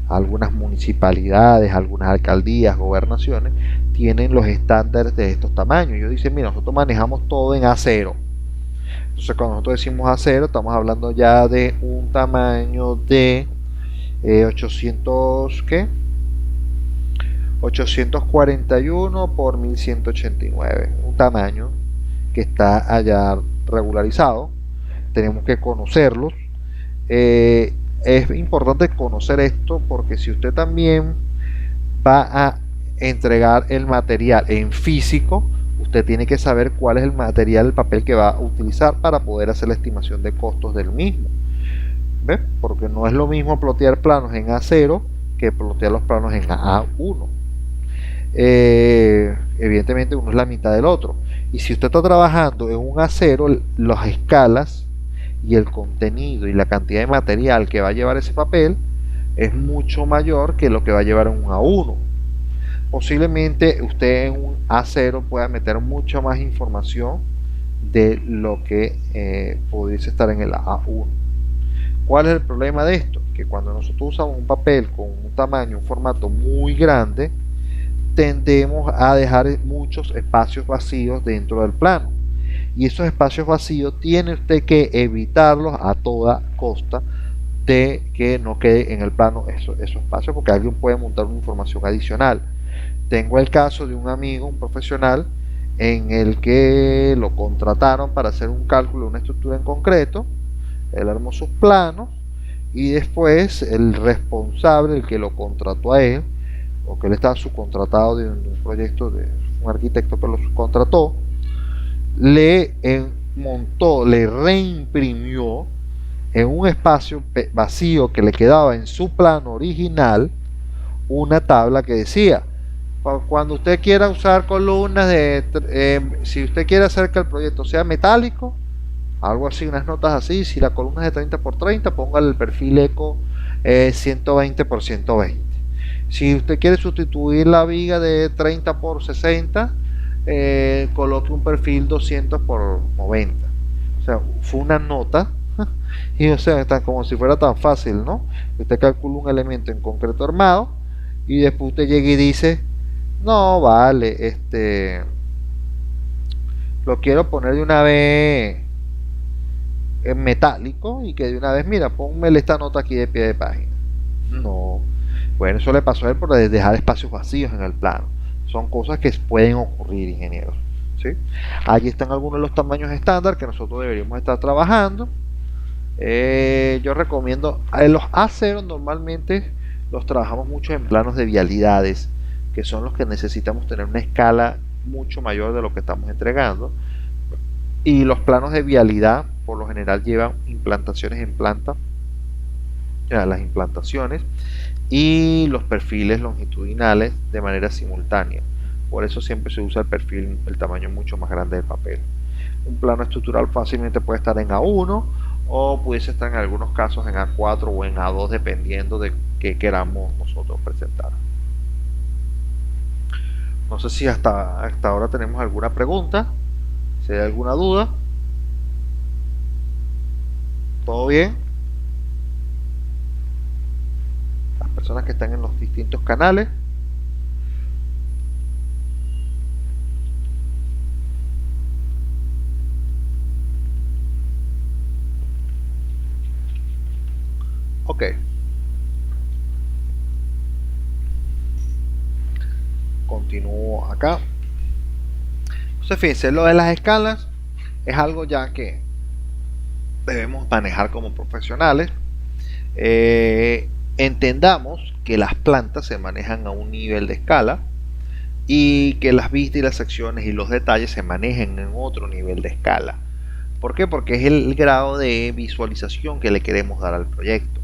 S1: algunas municipalidades, algunas alcaldías, gobernaciones, tienen los estándares de estos tamaños. Ellos dicen, mira, nosotros manejamos todo en A0. Entonces cuando nosotros decimos A0, estamos hablando ya de un tamaño de 800, ¿qué? 841 por 1189, un tamaño que está allá regularizado. Tenemos que conocerlos. Es importante conocer esto porque si usted también va a entregar el material en físico, usted tiene que saber cuál es el material, el papel que va a utilizar para poder hacer la estimación de costos del mismo. ¿Ve? Porque no es lo mismo plotear planos en A0 que plotear los planos en A1. Evidentemente uno es la mitad del otro, y si usted está trabajando en un A0, las escalas y el contenido y la cantidad de material que va a llevar ese papel es mucho mayor que lo que va a llevar en un A1. Posiblemente usted en un A0 pueda meter mucha más información de lo que pudiese estar en el A1. ¿Cuál es el problema de esto? Que cuando nosotros usamos un papel con un tamaño, un formato muy grande, tendemos a dejar muchos espacios vacíos dentro del plano, y esos espacios vacíos tiene usted que evitarlos a toda costa, de que no quede en el plano esos espacios, porque alguien puede montar una información adicional. Tengo el caso de un amigo, un profesional, en el que lo contrataron para hacer un cálculo de una estructura en concreto. Él armó sus planos y después el responsable, el que lo contrató a él, porque él estaba subcontratado de un proyecto de un arquitecto que lo subcontrató, le montó, le reimprimió en un espacio vacío que le quedaba en su plano original una tabla que decía: cuando usted quiera usar columnas si usted quiere hacer que el proyecto sea metálico, algo así, unas notas así, si la columna es de 30 por 30, póngale el perfil eco 120 por 120. Si usted quiere sustituir la viga de 30 por 60, coloque un perfil 200 por 90. O sea, fue una nota. Y o sea, está como si fuera tan fácil, ¿no? Usted calcula un elemento en concreto armado y después usted llega y dice: no, vale, lo quiero poner de una vez en metálico, y que de una vez, mira, pónmele esta nota aquí de pie de página. No. Bueno, eso le pasó a él por dejar espacios vacíos en el plano. Son cosas que pueden ocurrir, ingenieros, ¿sí? Allí están algunos de los tamaños estándar que nosotros deberíamos estar trabajando. Yo recomiendo los A0, normalmente los trabajamos mucho en planos de vialidades, que son los que necesitamos tener una escala mucho mayor de lo que estamos entregando, y los planos de vialidad por lo general llevan implantaciones en planta las implantaciones y los perfiles longitudinales de manera simultánea. Por eso siempre se usa el perfil, el tamaño mucho más grande del papel. Un plano estructural fácilmente puede estar en A1 o pudiese estar en algunos casos en A4 o en A2 dependiendo de qué queramos nosotros presentar. No sé si hasta ahora tenemos alguna pregunta, si hay alguna duda. ¿Todo bien? Las personas que están en los distintos canales. Ok. Continúo acá. Entonces, fíjense, lo de las escalas es algo ya que debemos manejar como profesionales. Entendamos que las plantas se manejan a un nivel de escala y que las vistas y las secciones y los detalles se manejan en otro nivel de escala. ¿Por qué? Porque es el grado de visualización que le queremos dar al proyecto.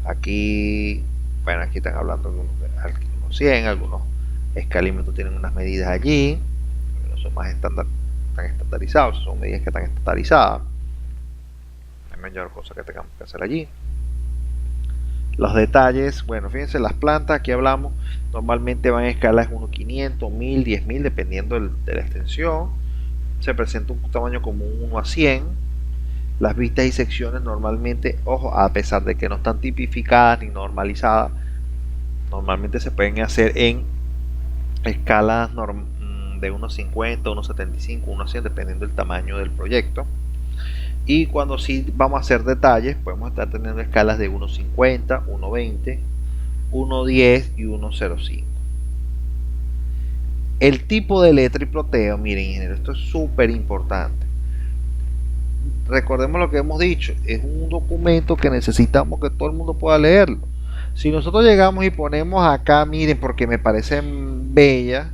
S1: Aquí, bueno, aquí están hablando de algunos 100, algunos escalímetros tienen unas medidas allí, no son más están estandarizados, son medidas que están estandarizadas. Hay mayor cosa que tengamos que hacer allí. Los detalles, bueno, fíjense, las plantas, aquí hablamos, normalmente van en escalas 1.500, 1.000, 10.000, dependiendo de la extensión. Se presenta un tamaño como 1 a 100. Las vistas y secciones normalmente, ojo, a pesar de que no están tipificadas ni normalizadas, normalmente se pueden hacer en escalas de 1.50, 1.75, 1.100, dependiendo del tamaño del proyecto. Y cuando sí vamos a hacer detalles, podemos estar teniendo escalas de 1.50, 1.20, 1.10 y 1.05. El tipo de letra y ploteo, miren, ingeniero, esto es súper importante. Recordemos lo que hemos dicho, es un documento que necesitamos que todo el mundo pueda leerlo. Si nosotros llegamos y ponemos acá, miren, porque me parecen bellas,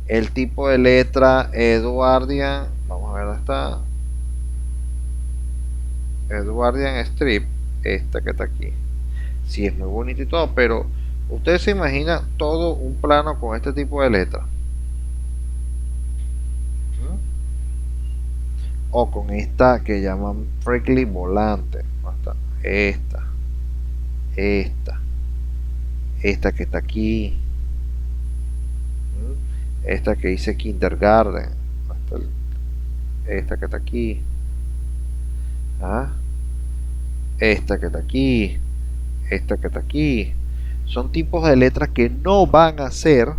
S1: el tipo de letra Edwardian, vamos a ver dónde está, Edwardian Strip, esta que está aquí. Sí, es muy bonito y todo, pero ustedes se imaginan todo un plano con este tipo de letra. O con esta que llaman freckly volante. Esta, esta que está aquí, esta que dice kindergarten, esta que está aquí, esta que está aquí, esta que está aquí. Son tipos de letras que no van a ser,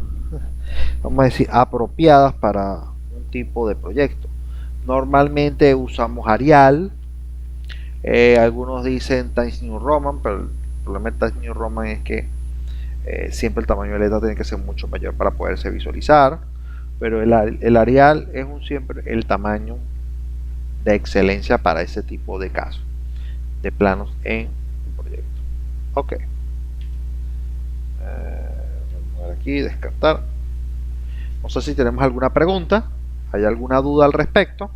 S1: vamos a decir, apropiadas para un tipo de proyecto. Normalmente usamos Arial, algunos dicen Times New Roman, pero el problema de Times New Roman es que siempre el tamaño de letra tiene que ser mucho mayor para poderse visualizar, pero el Arial es siempre el tamaño de excelencia para ese tipo de casos de planos en un proyecto. Ok, vamos a ver aquí, descartar. No sé si tenemos alguna pregunta, hay alguna duda al respecto.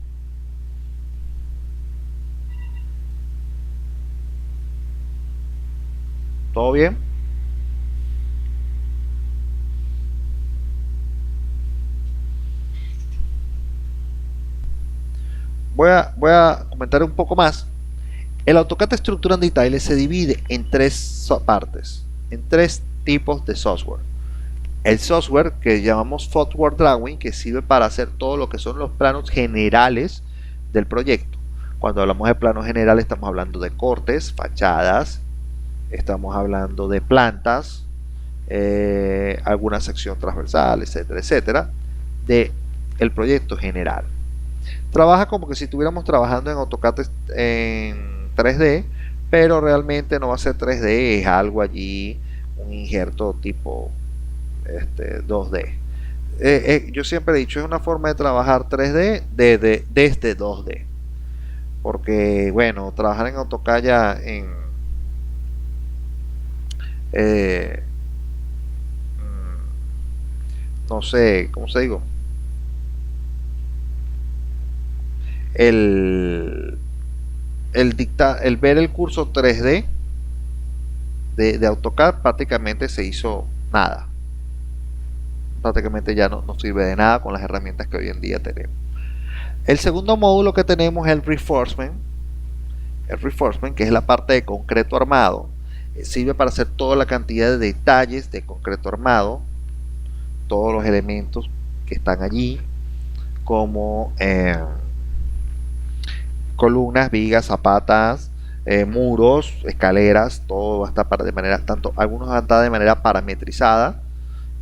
S1: ¿Todo bien? Voy a comentar un poco más. El AutoCAD Structure and Detail se divide en tres partes, en tres tipos de software. El software que llamamos Forward Drawing, que sirve para hacer todo lo que son los planos generales del proyecto. Cuando hablamos de planos generales estamos hablando de cortes, fachadas, estamos hablando de plantas, alguna sección transversal, etcétera, etcétera, de el proyecto general. Trabaja como que si estuviéramos trabajando en AutoCAD en 3D, pero realmente no va a ser 3D, es algo allí, un injerto tipo 2D. Yo siempre he dicho, es una forma de trabajar 3D desde 2D. Porque, bueno, trabajar en AutoCAD ya eh, no sé, ¿cómo se digo? El ver el curso 3D de AutoCAD prácticamente se hizo nada. Prácticamente ya no sirve de nada con las herramientas que hoy en día tenemos. El segundo módulo que tenemos es el Reinforcement. El Reinforcement, que es la parte de concreto armado, sirve para hacer toda la cantidad de detalles de concreto armado, todos los elementos que están allí, como columnas, vigas, zapatas, muros, escaleras, todo va a estar de manera, tanto algunos van a estar de manera parametrizada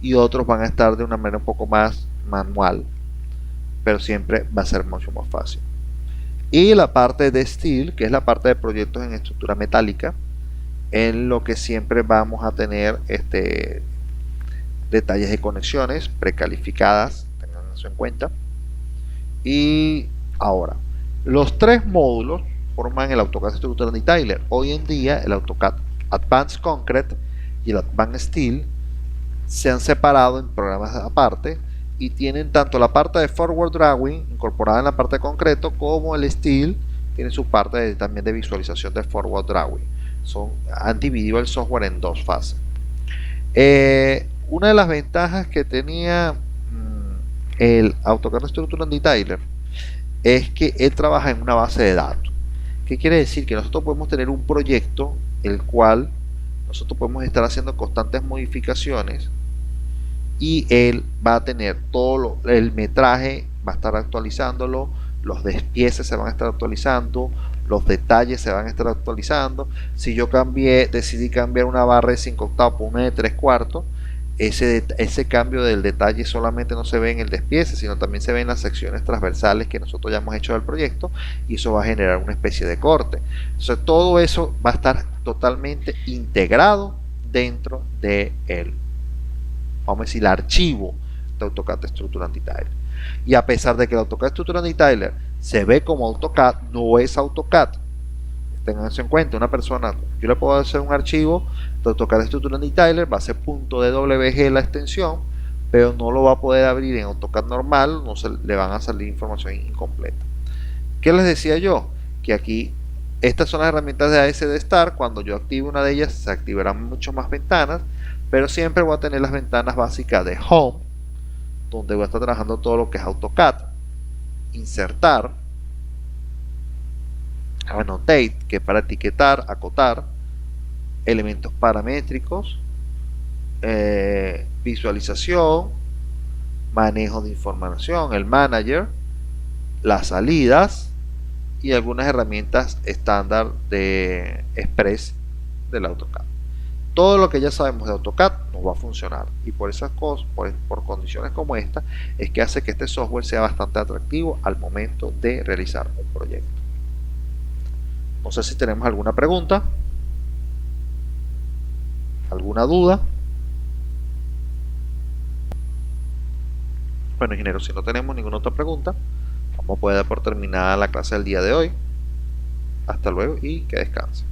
S1: y otros van a estar de una manera un poco más manual, pero siempre va a ser mucho más fácil. Y la parte de Steel, que es la parte de proyectos en estructura metálica, en lo que siempre vamos a tener detalles de conexiones precalificadas, tengan eso en cuenta. Y ahora, los tres módulos forman el AutoCAD Structural Detailer. Hoy en día el AutoCAD Advanced Concrete y el Advanced Steel se han separado en programas aparte y tienen tanto la parte de Forward Drawing incorporada en la parte de concreto, como el Steel tiene su parte también de visualización de Forward Drawing. Han dividido el software en dos fases. Una de las ventajas que tenía el AutoCAD Structural Detailer es que él trabaja en una base de datos. ¿Qué quiere decir? Que nosotros podemos tener un proyecto el cual nosotros podemos estar haciendo constantes modificaciones y él va a tener todo el metraje, va a estar actualizándolo, los despieces se van a estar actualizando, los detalles se van a estar actualizando. Si yo decidí cambiar una barra de 5 octavos por una de 3 cuartos, ese cambio del detalle solamente no se ve en el despiece, sino también se ve en las secciones transversales que nosotros ya hemos hecho del proyecto, y eso va a generar una especie de corte. Entonces todo eso va a estar totalmente integrado dentro de él, vamos a decir, el archivo de AutoCAD Structural Detailer. Y a pesar de que el AutoCAD Structural Detailer se ve como AutoCAD, no es AutoCAD. Tengan eso en cuenta. Una persona, yo le puedo hacer un archivo de AutoCAD Structural Detailer, va a ser .dwg la extensión, pero no lo va a poder abrir en AutoCAD normal, le van a salir información incompleta. ¿Qué les decía yo? Que aquí estas son las herramientas de ASD Star. Cuando yo active una de ellas se activarán mucho más ventanas, pero siempre voy a tener las ventanas básicas de Home, donde voy a estar trabajando todo lo que es AutoCAD, Insertar, Annotate, que es para etiquetar, acotar, elementos paramétricos, visualización, manejo de información, el Manager, las salidas y algunas herramientas estándar de Express del AutoCAD. Todo lo que ya sabemos de AutoCAD nos va a funcionar, y por esas cosas, por condiciones como esta, es que hace que este software sea bastante atractivo al momento de realizar un proyecto. No sé si tenemos alguna pregunta, alguna duda. Bueno, ingeniero, si no tenemos ninguna otra pregunta, vamos a poder dar por terminada la clase del día de hoy. Hasta luego y que descanse.